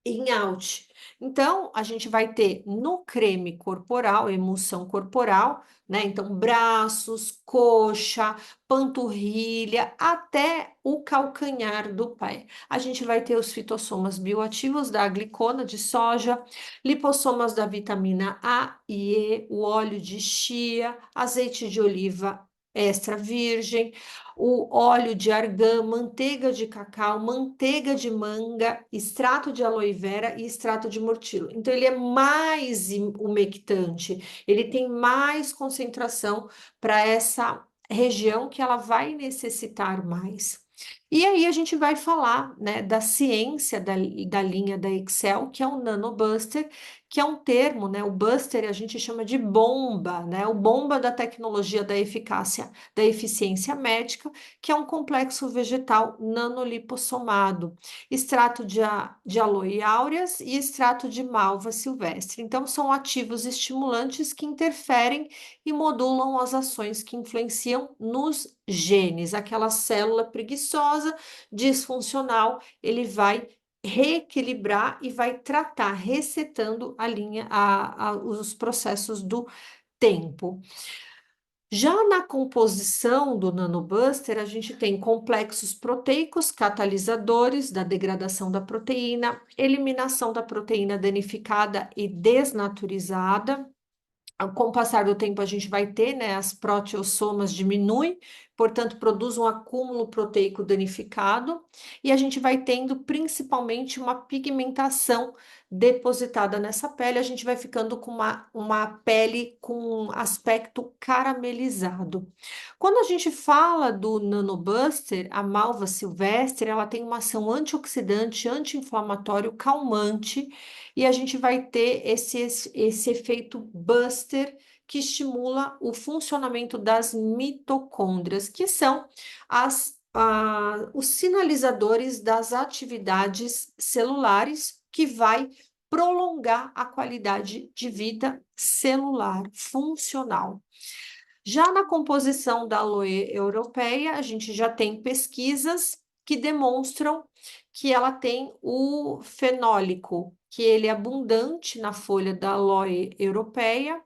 em out. Então, a gente vai ter no creme corporal, emulsão corporal, né? Então, braços, coxa, panturrilha, até o calcanhar do pé. A gente vai ter os fitossomas bioativos da glicona de soja, lipossomas da vitamina A e E, o óleo de chia, azeite de oliva extra virgem, o óleo de argan, manteiga de cacau, manteiga de manga, extrato de aloe vera e extrato de mortilo. Então, ele é mais umectante, ele tem mais concentração para essa região que ela vai necessitar mais. E aí a gente vai falar, né, da ciência da linha da Excel, que é o nanobuster, que é um termo, né? O buster a gente chama de bomba, né? O bomba da tecnologia da eficácia, da eficiência médica, que é um complexo vegetal nanolipossomado, extrato de aloe aureas e extrato de malva silvestre. Então, são ativos estimulantes que interferem e modulam as ações que influenciam nos genes. Aquela célula preguiçosa, disfuncional, ele vai reequilibrar e vai tratar, resetando a linha, os processos do tempo. Já na composição do nanobuster, a gente tem complexos proteicos catalisadores da degradação da proteína, eliminação da proteína danificada e desnaturizada, Com o passar do tempo, a gente vai ter, né, as proteossomas diminuem, portanto, produz um acúmulo proteico danificado, e a gente vai tendo principalmente uma pigmentação depositada nessa pele, a gente vai ficando com uma pele com aspecto caramelizado. Quando a gente fala do Nanobuster, a malva silvestre, ela tem uma ação antioxidante, anti-inflamatório, calmante, e a gente vai ter esse efeito buster que estimula o funcionamento das mitocôndrias, que são os sinalizadores das atividades celulares, que vai prolongar a qualidade de vida celular funcional. Já na composição da aloe europeia, a gente já tem pesquisas que demonstram que ela tem o fenólico, que ele é abundante na folha da aloe europeia,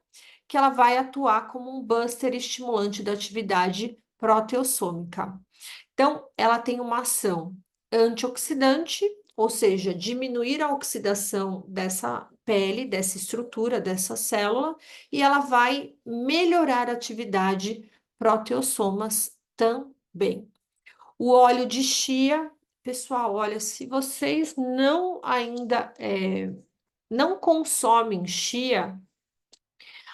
que ela vai atuar como um buster estimulante da atividade proteossômica. Então, ela tem uma ação antioxidante, ou seja, diminuir a oxidação dessa pele, dessa estrutura, dessa célula, e ela vai melhorar a atividade proteossomas também. O óleo de chia, pessoal, olha, se vocês não ainda não consomem chia,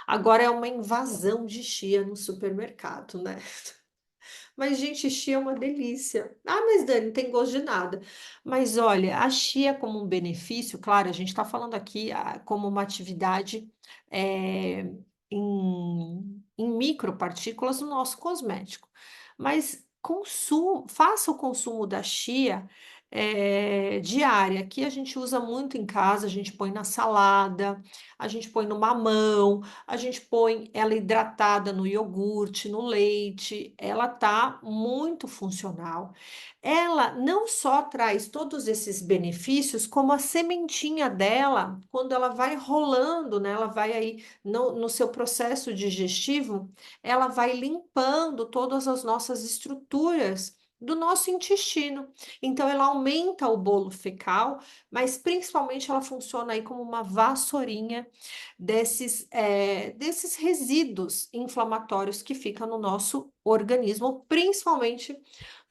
agora é uma invasão de chia no supermercado, né? Mas, gente, chia é uma delícia. Ah, mas Dani, não tem gosto de nada. Mas olha, a chia como um benefício, claro, a gente está falando aqui como uma atividade é, em micropartículas no nosso cosmético. Mas faça o consumo da chia diária. Aqui a gente usa muito em casa, a gente põe na salada, a gente põe no mamão, a gente põe ela hidratada no iogurte, no leite, ela tá muito funcional. Ela não só traz todos esses benefícios, como a sementinha dela, quando ela vai rolando, né, ela vai aí no seu processo digestivo, ela vai limpando todas as nossas estruturas do nosso intestino. Então, ela aumenta o bolo fecal, mas principalmente ela funciona aí como uma vassourinha desses resíduos inflamatórios que ficam no nosso organismo, principalmente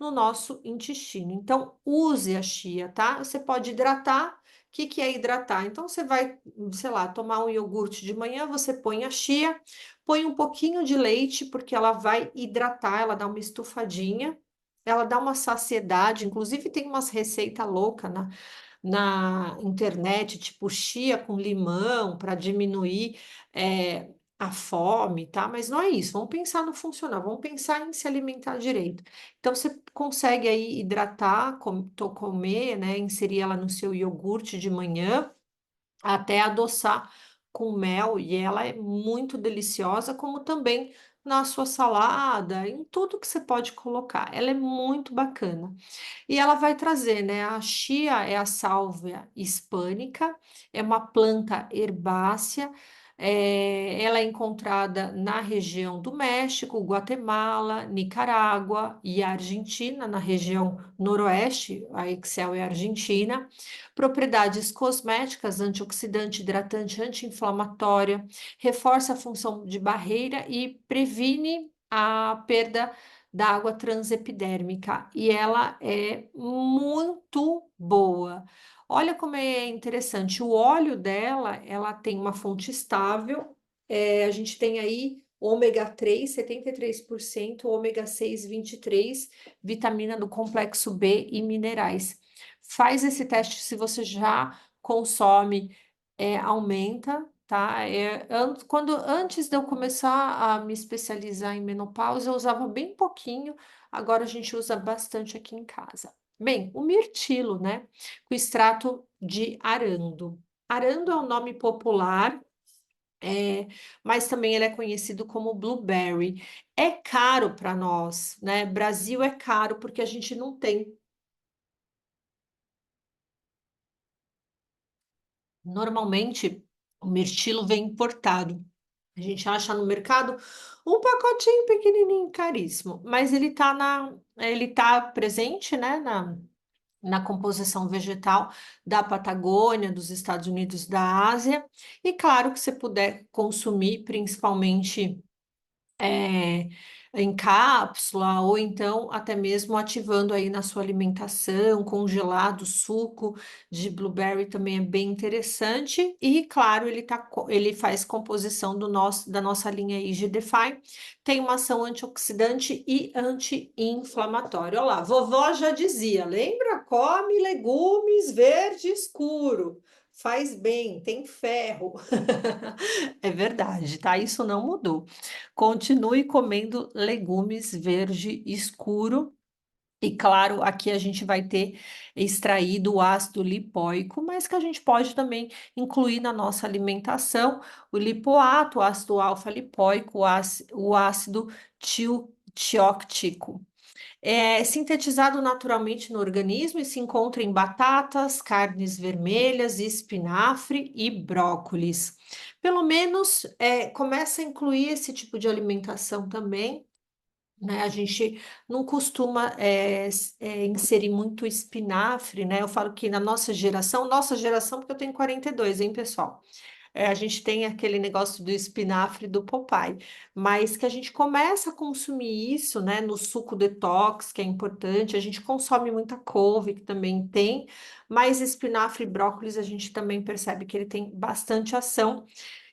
no nosso intestino. Então, use a chia, tá? Você pode hidratar. O que que é hidratar? Então, você vai, sei lá, tomar um iogurte de manhã, você põe a chia, põe um pouquinho de leite, porque ela vai hidratar, ela dá uma estufadinha, ela dá uma saciedade, inclusive tem umas receitas loucas na internet, tipo chia com limão, para diminuir a fome, tá? Mas não é isso, vamos pensar no funcional, vamos pensar em se alimentar direito. Então, você consegue aí hidratar, comer, né? Inserir ela no seu iogurte de manhã, até adoçar com mel, e ela é muito deliciosa, como também na sua salada, em tudo que você pode colocar. Ela é muito bacana. E ela vai trazer, né? A chia é a sálvia hispânica, é uma planta herbácea, ela é encontrada na região do México, Guatemala, Nicarágua e Argentina, na região noroeste, a Excel é argentina. Propriedades cosméticas, antioxidante, hidratante, anti-inflamatória, reforça a função de barreira e previne a perda da água transepidérmica, e ela é muito boa. Olha como é interessante, o óleo dela, ela tem uma fonte estável, a gente tem aí ômega 3, 73%, ômega 6, 23, vitamina do complexo B e minerais. Faz esse teste se você já consome, aumenta, tá? Antes de eu começar a me especializar em menopausa, eu usava bem pouquinho, agora a gente usa bastante aqui em casa. Bem, o mirtilo, né? Com extrato de arando. Arando é o nome popular, mas também ele é conhecido como blueberry. É caro para nós, né? Brasil é caro porque a gente não tem. Normalmente, o mirtilo vem importado. A gente acha no mercado um pacotinho pequenininho, caríssimo, mas ele tá presente, né, na composição vegetal da Patagônia, dos Estados Unidos, da Ásia. E claro que você puder consumir, principalmente é, em cápsula, ou então até mesmo ativando aí na sua alimentação, congelado, suco de blueberry também é bem interessante. E claro, ele faz composição da nossa linha IG Defy, tem uma ação antioxidante e anti-inflamatória. Olha lá, vovó já dizia, lembra? Come legumes verde escuro. Faz bem, tem ferro. É verdade, tá? Isso não mudou. Continue comendo legumes verde escuro. E claro, aqui a gente vai ter extraído o ácido lipóico, mas que a gente pode também incluir na nossa alimentação o lipoato, o ácido alfa-lipóico, o ácido tióctico. É sintetizado naturalmente no organismo e se encontra em batatas, carnes vermelhas, espinafre e brócolis. Pelo menos começa a incluir esse tipo de alimentação também, né? A gente não costuma inserir muito espinafre, né? Eu falo que na nossa geração, porque eu tenho 42, hein, pessoal? A gente tem aquele negócio do espinafre do Popeye, mas que a gente começa a consumir isso, né, no suco detox, que é importante, a gente consome muita couve, que também tem, mas espinafre e brócolis a gente também percebe que ele tem bastante ação,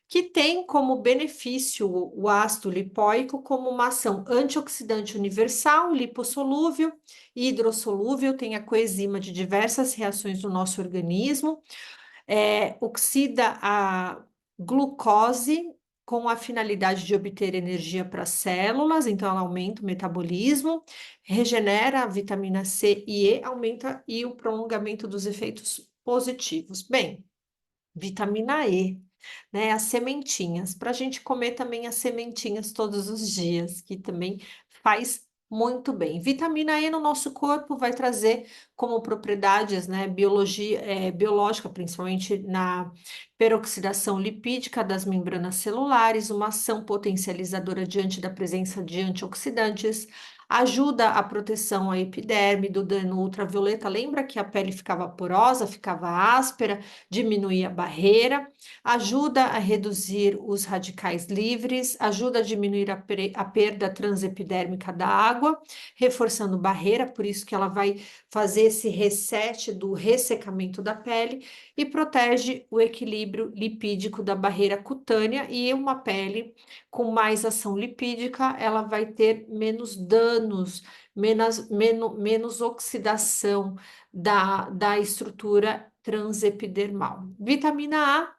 que tem como benefício o ácido lipóico como uma ação antioxidante universal, lipossolúvel, hidrossolúvel, tem a coenzima de diversas reações do nosso organismo, oxida a glucose com a finalidade de obter energia para as células, então ela aumenta o metabolismo, regenera a vitamina C e E, aumenta e o prolongamento dos efeitos positivos. Bem, vitamina E, né? As sementinhas, para a gente comer também as sementinhas todos os dias, que também faz muito bem. Vitamina E no nosso corpo vai trazer como propriedades, né, biológica, principalmente na peroxidação lipídica das membranas celulares, uma ação potencializadora diante da presença de antioxidantes, ajuda a proteção à epiderme do dano ultravioleta. Lembra que a pele ficava porosa, ficava áspera, diminuía a barreira, ajuda a reduzir os radicais livres, ajuda a diminuir a perda transepidérmica da água, reforçando barreira, por isso que ela vai fazer esse reset do ressecamento da pele e protege o equilíbrio lipídico da barreira cutânea, e uma pele com mais ação lipídica, ela vai ter menos danos, menos oxidação da estrutura transepidermal. Vitamina A,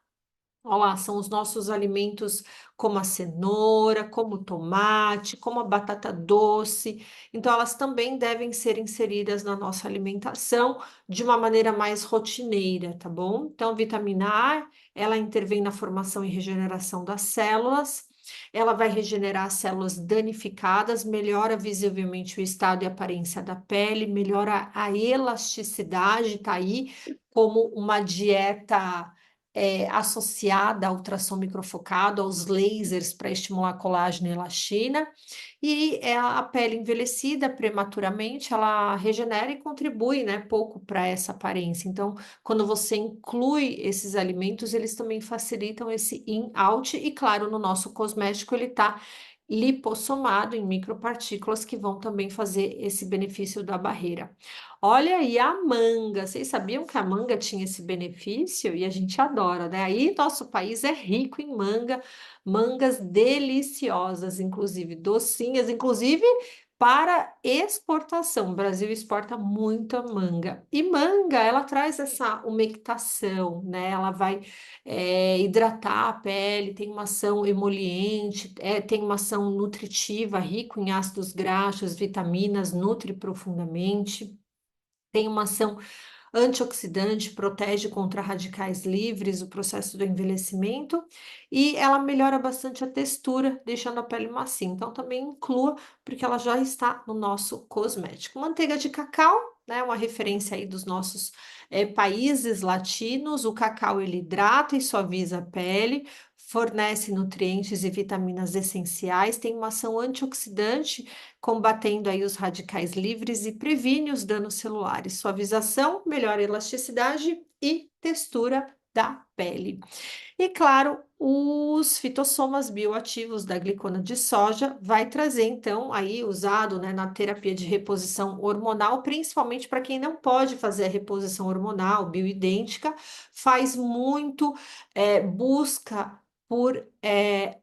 olha lá, são os nossos alimentos como a cenoura, como o tomate, como a batata doce. Então, elas também devem ser inseridas na nossa alimentação de uma maneira mais rotineira, tá bom? Então, vitamina A, ela intervém na formação e regeneração das células. Ela vai regenerar as células danificadas, melhora visivelmente o estado e aparência da pele, melhora a elasticidade, tá aí como uma dieta associada ao ultrassom microfocado, aos lasers para estimular colágeno e elastina, e a pele envelhecida prematuramente, ela regenera e contribui, né, pouco para essa aparência. Então, quando você inclui esses alimentos, eles também facilitam esse in-out, e claro, no nosso cosmético ele está lipossomado em micropartículas que vão também fazer esse benefício da barreira. Olha aí a manga. Vocês sabiam que a manga tinha esse benefício? E a gente adora, né? Aí nosso país é rico em manga, mangas deliciosas, inclusive docinhas, inclusive para exportação. O Brasil exporta muita manga. E manga, ela traz essa umectação, né? Ela vai hidratar a pele, tem uma ação emoliente, tem uma ação nutritiva, rico em ácidos graxos, vitaminas, nutre profundamente. Tem uma ação antioxidante, protege contra radicais livres, o processo do envelhecimento, e ela melhora bastante a textura, deixando a pele macia. Então, também inclua, porque ela já está no nosso cosmético. Manteiga de cacau, né, uma referência aí dos nossos países latinos. O cacau, ele hidrata e suaviza a pele, fornece nutrientes e vitaminas essenciais, tem uma ação antioxidante, combatendo aí os radicais livres e previne os danos celulares. Suavização, melhora a elasticidade e textura da pele. E claro, os fitossomas bioativos da glicona de soja vai trazer então aí usado, né, na terapia de reposição hormonal, principalmente para quem não pode fazer a reposição hormonal bioidêntica, faz muito busca por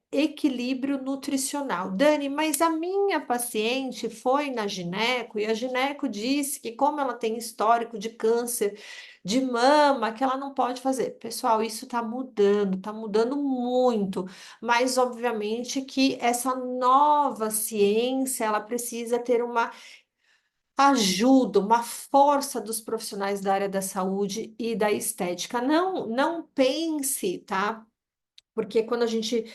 equilíbrio nutricional. Dani, mas a minha paciente foi na gineco e a gineco disse que como ela tem histórico de câncer de mama, que ela não pode fazer. Pessoal, isso está mudando muito, mas obviamente que essa nova ciência, ela precisa ter uma ajuda, uma força dos profissionais da área da saúde e da estética. Não pense, tá? Porque quando a gente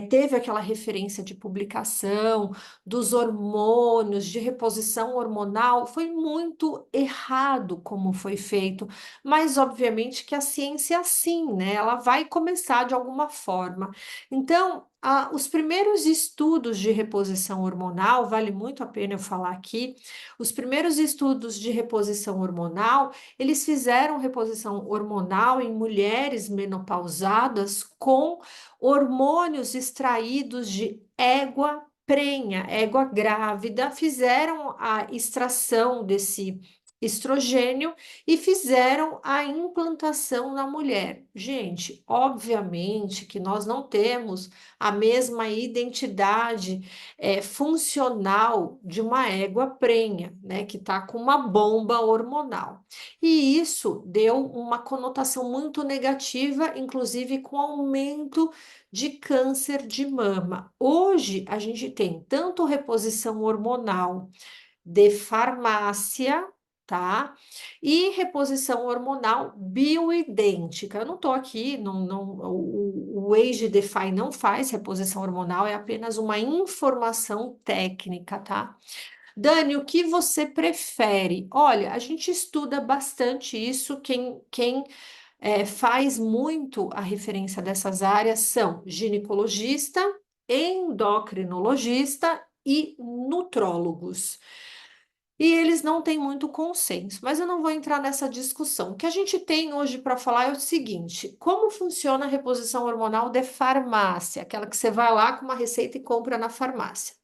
teve aquela referência de publicação dos hormônios, de reposição hormonal, foi muito errado como foi feito, mas obviamente que a ciência é assim, né? Ela vai começar de alguma forma. Então, os primeiros estudos de reposição hormonal, vale muito a pena eu falar aqui, os primeiros estudos de reposição hormonal eles fizeram reposição hormonal em mulheres menopausadas com hormônios extraídos de égua prenha, égua grávida, fizeram a extração desse estrogênio e fizeram a implantação na mulher. Gente, obviamente que nós não temos a mesma identidade funcional de uma égua prenha, né, que está com uma bomba hormonal. E isso deu uma conotação muito negativa, inclusive com aumento de câncer de mama. Hoje a gente tem tanto reposição hormonal de farmácia, tá? E reposição hormonal bioidêntica. Eu não estou aqui, o Age Defy não faz reposição hormonal, é apenas uma informação técnica, tá? Dani, o que você prefere? Olha, a gente estuda bastante isso. Quem faz muito a referência dessas áreas são ginecologista, endocrinologista e nutrólogos. E eles não têm muito consenso, mas eu não vou entrar nessa discussão. O que a gente tem hoje para falar é o seguinte: como funciona a reposição hormonal de farmácia, aquela que você vai lá com uma receita e compra na farmácia.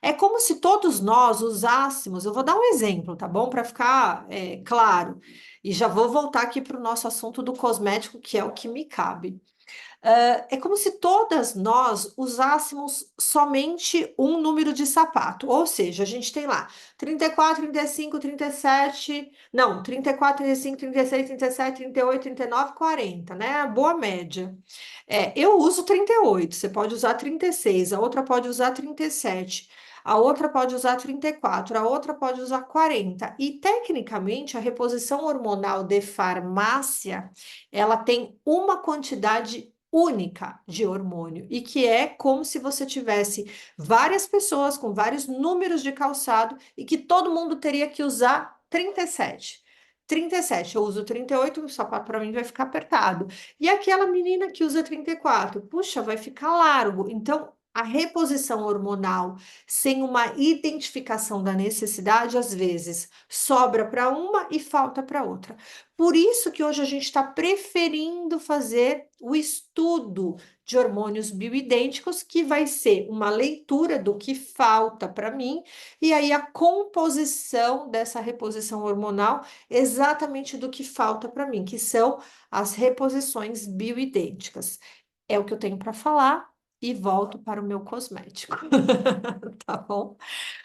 É como se todos nós usássemos, eu vou dar um exemplo, tá bom? Para ficar claro. E já vou voltar aqui para o nosso assunto do cosmético, que é o que me cabe. É como se todas nós usássemos somente um número de sapato, ou seja, a gente tem lá 34, 35, 37, não, 34, 35, 36, 37, 38, 39, 40, né? A boa média. Eu uso 38, você pode usar 36, a outra pode usar 37. A outra pode usar 34, a outra pode usar 40. E, tecnicamente, a reposição hormonal de farmácia, ela tem uma quantidade única de hormônio e que é como se você tivesse várias pessoas com vários números de calçado e que todo mundo teria que usar 37. 37, eu uso 38, o sapato para mim vai ficar apertado. E aquela menina que usa 34, puxa, vai ficar largo. Então, a reposição hormonal sem uma identificação da necessidade, às vezes sobra para uma e falta para outra. Por isso que hoje a gente está preferindo fazer o estudo de hormônios bioidênticos, que vai ser uma leitura do que falta para mim, e aí a composição dessa reposição hormonal exatamente do que falta para mim, que são as reposições bioidênticas. É o que eu tenho para falar e volto para o meu cosmético, tá bom?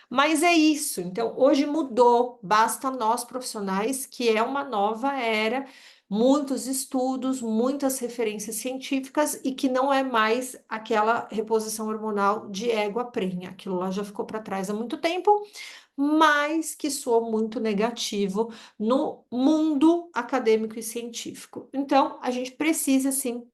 Mas é isso. Então, hoje mudou. Basta nós profissionais, que é uma nova era, muitos estudos, muitas referências científicas e que não é mais aquela reposição hormonal de égua prenha. Aquilo lá já ficou para trás há muito tempo, mas que soou muito negativo no mundo acadêmico e científico. Então, a gente precisa sim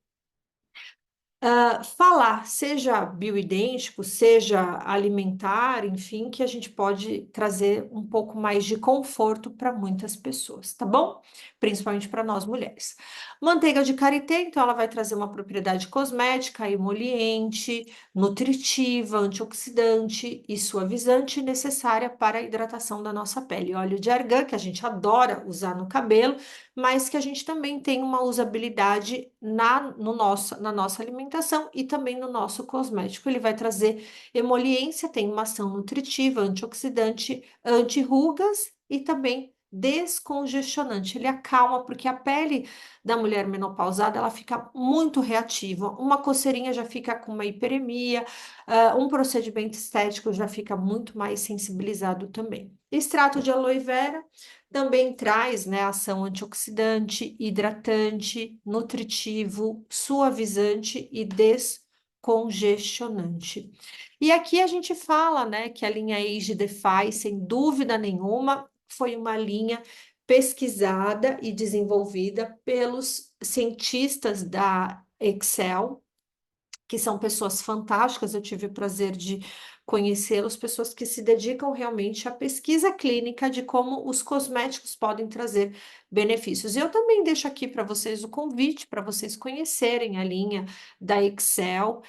Falar, seja bioidêntico, seja alimentar, enfim, que a gente pode trazer um pouco mais de conforto para muitas pessoas, tá bom? Principalmente para nós mulheres. Manteiga de karité, então, ela vai trazer uma propriedade cosmética, emoliente, nutritiva, antioxidante e suavizante necessária para a hidratação da nossa pele. Óleo de argan, que a gente adora usar no cabelo, mas que a gente também tem uma usabilidade na nossa alimentação e também no nosso cosmético. Ele vai trazer emoliência, tem uma ação nutritiva, antioxidante, anti-rugas e também descongestionante. Ele acalma, porque a pele da mulher menopausada ela fica muito reativa. Uma coceirinha já fica com uma hiperemia, um procedimento estético já fica muito mais sensibilizado também. Extrato de aloe vera também traz, né, ação antioxidante, hidratante, nutritivo, suavizante e descongestionante. E aqui a gente fala, né, que a linha Age Defy, sem dúvida nenhuma, foi uma linha pesquisada e desenvolvida pelos cientistas da Excel, que são pessoas fantásticas, eu tive o prazer de conhecê-los, pessoas que se dedicam realmente à pesquisa clínica de como os cosméticos podem trazer benefícios. E eu também deixo aqui para vocês o convite para vocês conhecerem a linha da Excel,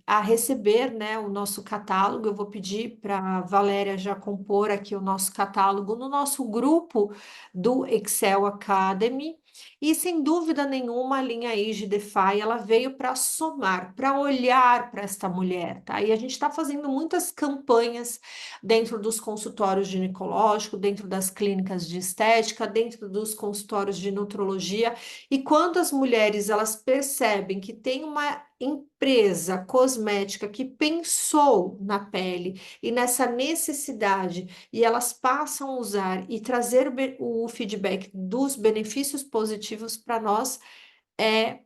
a receber, né, o nosso catálogo. Eu vou pedir para a Valéria já compor aqui o nosso catálogo no nosso grupo do Excel Academy. E sem dúvida nenhuma, a linha Age Defy, ela veio para somar, para olhar para esta mulher, tá? E a gente está fazendo muitas campanhas dentro dos consultórios ginecológicos, dentro das clínicas de estética, dentro dos consultórios de nutrologia. E quando as mulheres elas percebem que tem uma empresa cosmética que pensou na pele e nessa necessidade e elas passam a usar e trazer o feedback dos benefícios positivos para nós, é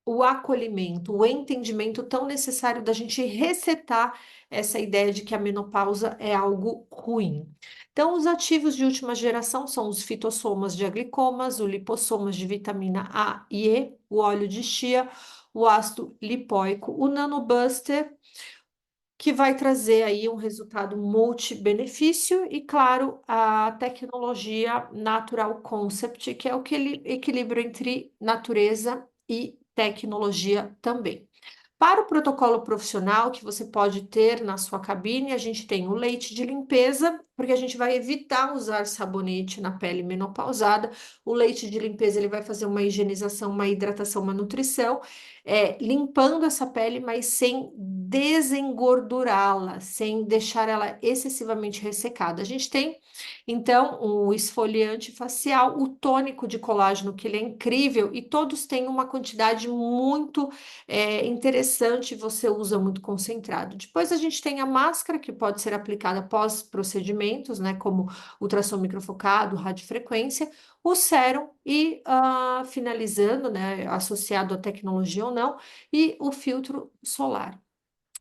o acolhimento, o entendimento tão necessário da gente resetar essa ideia de que a menopausa é algo ruim. Então, os ativos de última geração são os fitossomas de aglicomas, o lipossomas de vitamina A e E, o óleo de chia, o ácido lipoico, o nanobuster, que vai trazer aí um resultado multi-benefício e, claro, a tecnologia Natural Concept, que é o equilíbrio entre natureza e tecnologia também. Para o protocolo profissional que você pode ter na sua cabine, a gente tem o leite de limpeza, porque a gente vai evitar usar sabonete na pele menopausada. O leite de limpeza ele vai fazer uma higienização, uma hidratação, uma nutrição, limpando essa pele, mas sem desengordurá-la, sem deixar ela excessivamente ressecada. A gente tem então o esfoliante facial, o tônico de colágeno, que ele é incrível e todos têm uma quantidade muito interessante, você usa muito concentrado. Depois a gente tem a máscara, que pode ser aplicada após procedimentos, né, como ultrassom microfocado, radiofrequência, o sérum e, finalizando, né, associado à tecnologia ou não, e o filtro solar.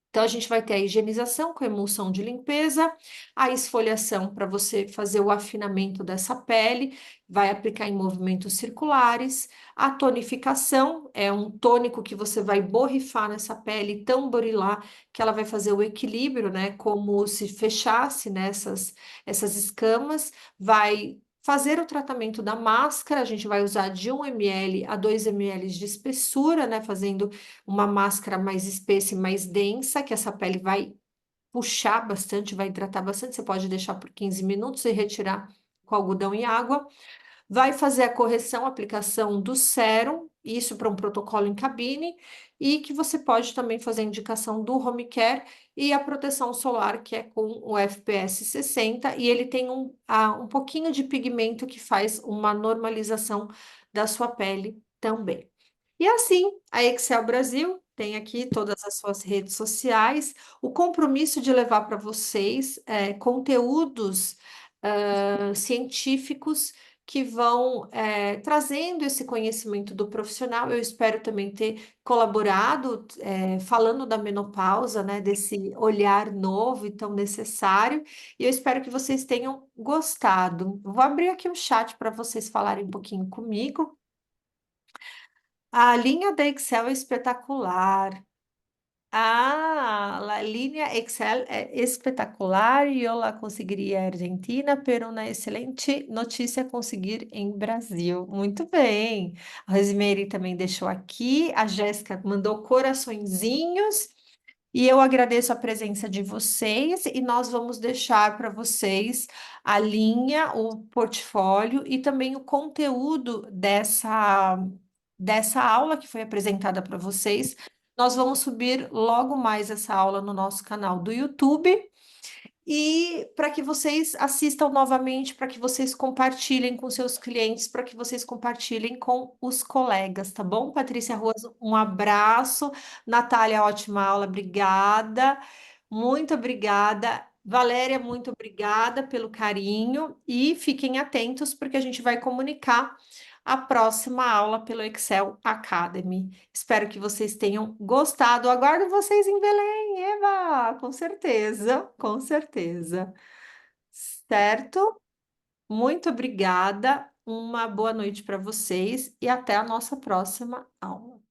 Então, a gente vai ter a higienização com emulsão de limpeza, a esfoliação para você fazer o afinamento dessa pele, vai aplicar em movimentos circulares, a tonificação é um tônico que você vai borrifar nessa pele, tamborilar, que ela vai fazer o equilíbrio, né? Como se fechasse nessas essas escamas, vai fazer o tratamento da máscara, a gente vai usar de 1 ml a 2 ml de espessura, né? Fazendo uma máscara mais espessa e mais densa, que essa pele vai puxar bastante, vai hidratar bastante. Você pode deixar por 15 minutos e retirar com algodão e água. Vai fazer a correção, a aplicação do sérum, isso para um protocolo em cabine, e que você pode também fazer a indicação do home care e a proteção solar, que é com o FPS 60, e ele tem um pouquinho de pigmento que faz uma normalização da sua pele também. E assim, a Excel Brasil tem aqui todas as suas redes sociais, o compromisso de levar para vocês conteúdos científicos que vão trazendo esse conhecimento do profissional. Eu espero também ter colaborado, falando da menopausa, né, desse olhar novo e tão necessário, e eu espero que vocês tenham gostado. Vou abrir aqui o chat para vocês falarem um pouquinho comigo. A linha da Excel é espetacular. La línea Excel é espetacular e eu la conseguiria em Argentina, pero uma excelente notícia conseguir em Brasil. Muito bem. A Rosemary também deixou aqui, a Jéssica mandou coraçõezinhos e eu agradeço a presença de vocês e nós vamos deixar para vocês a linha, o portfólio e também o conteúdo dessa aula que foi apresentada para vocês. Nós vamos subir logo mais essa aula no nosso canal do YouTube e para que vocês assistam novamente, para que vocês compartilhem com seus clientes, para que vocês compartilhem com os colegas, tá bom? Patrícia Ruas, um abraço. Natália, ótima aula, obrigada. Muito obrigada. Valéria, muito obrigada pelo carinho e fiquem atentos porque a gente vai comunicar a próxima aula pelo Excel Academy. Espero que vocês tenham gostado. Aguardo vocês em Belém, Eva, com certeza, com certeza. Certo? Muito obrigada. Uma boa noite para vocês e até a nossa próxima aula.